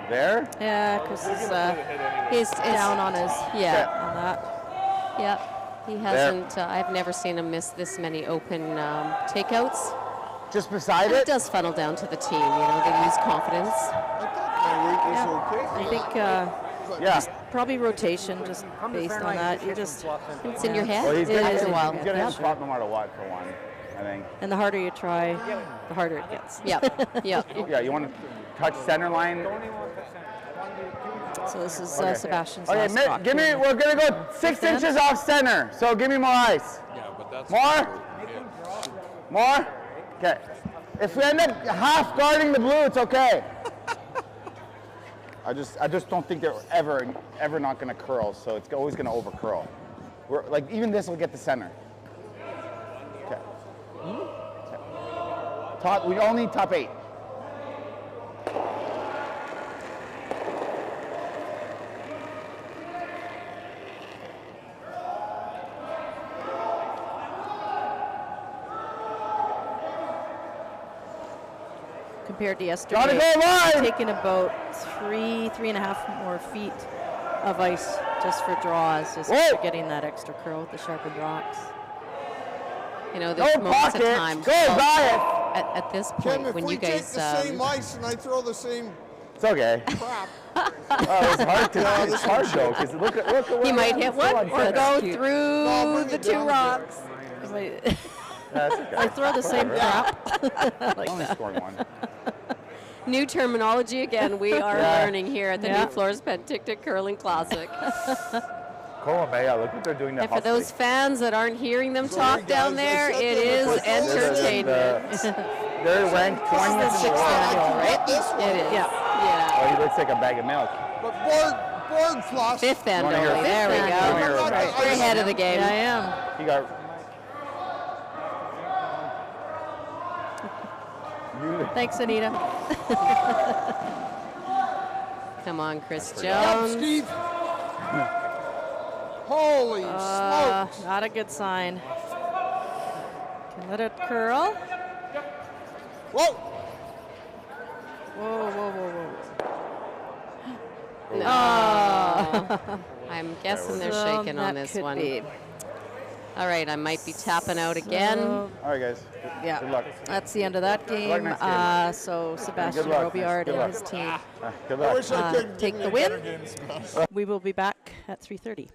There? Yeah, Chris is He's down on his yeah, on that. yeah. He hasn't. I've never seen him miss this many open takeouts. Just beside And it it? does funnel down to the team. You know, they lose confidence. I thought my weight was okay. I think Yeah. probably rotation, just Come to the based center on line, that. just You hit just some slots in. It's in your head. Well, he's It gonna is hit a while. He's gonna Yeah. hit spot no matter what for one, I think. and the harder you try, the harder it gets. Yep, yep. Yeah, you want to touch center line? Only 1%. I want you to So this is Okay. Sebastian's Okay, last spot. give me, we're gonna go 6 Stand. inches off center. So give me more ice. Yeah, but that's. More? More? Okay. If we end up half guarding the blue, it's okay. I just don't think they're ever not gonna curl, so it's always gonna over curl. We're like even this will get the center. Okay. Top. We only need top 8. Compared to Gotta yesterday, go live. taking about 3.5 more feet of ice just for draws, just Whoa. for getting that extra curl with the sharpened rocks. You know, there's No moments of pocket. time. Go, Zayas. At this Kim, point, if when we you take guys, the same ice and I throw the same It's okay. Crap. It's hard to. It's hard though, because look at He what might I hit am. one or go through No, bring the it 2 down a bit. rocks. If I, That's okay. I throw the same Whatever. crap. Only scoring one. New terminology again. We are Yeah. learning here at the Yeah. Nufloors Penticton Curling Classic. Colomea, look what they're doing to And for those fans that aren't hearing them Sorry, talk down guys, I there, said it they is were supposed to- entertainment. They're ranked 20th in the world. annual, right? This one. It is. Yeah. Yeah. Oh, he looks like a bag of milk. But board floss. 5th end Wanna only. hear There we fifth end? go. Wanna hear Right. We're ahead of the game. Yeah, I am. He got. You, Thanks, Anita. Come on, Chris Up, Jones. Steve. Holy smokes. Not a good sign. Can let it curl. Whoa. Whoa, whoa, whoa, whoa. No. I'm guessing they're So shaking on that this could one. be. All right, I might be tapping out again. So, all right, guys. yeah, Good luck. that's the end of that luck game. next game. So Sebastien luck. Robillard Good and luck. his team, Good I luck. wish I could take give the me a better win. game, Sebastian. we will be back at 3:30.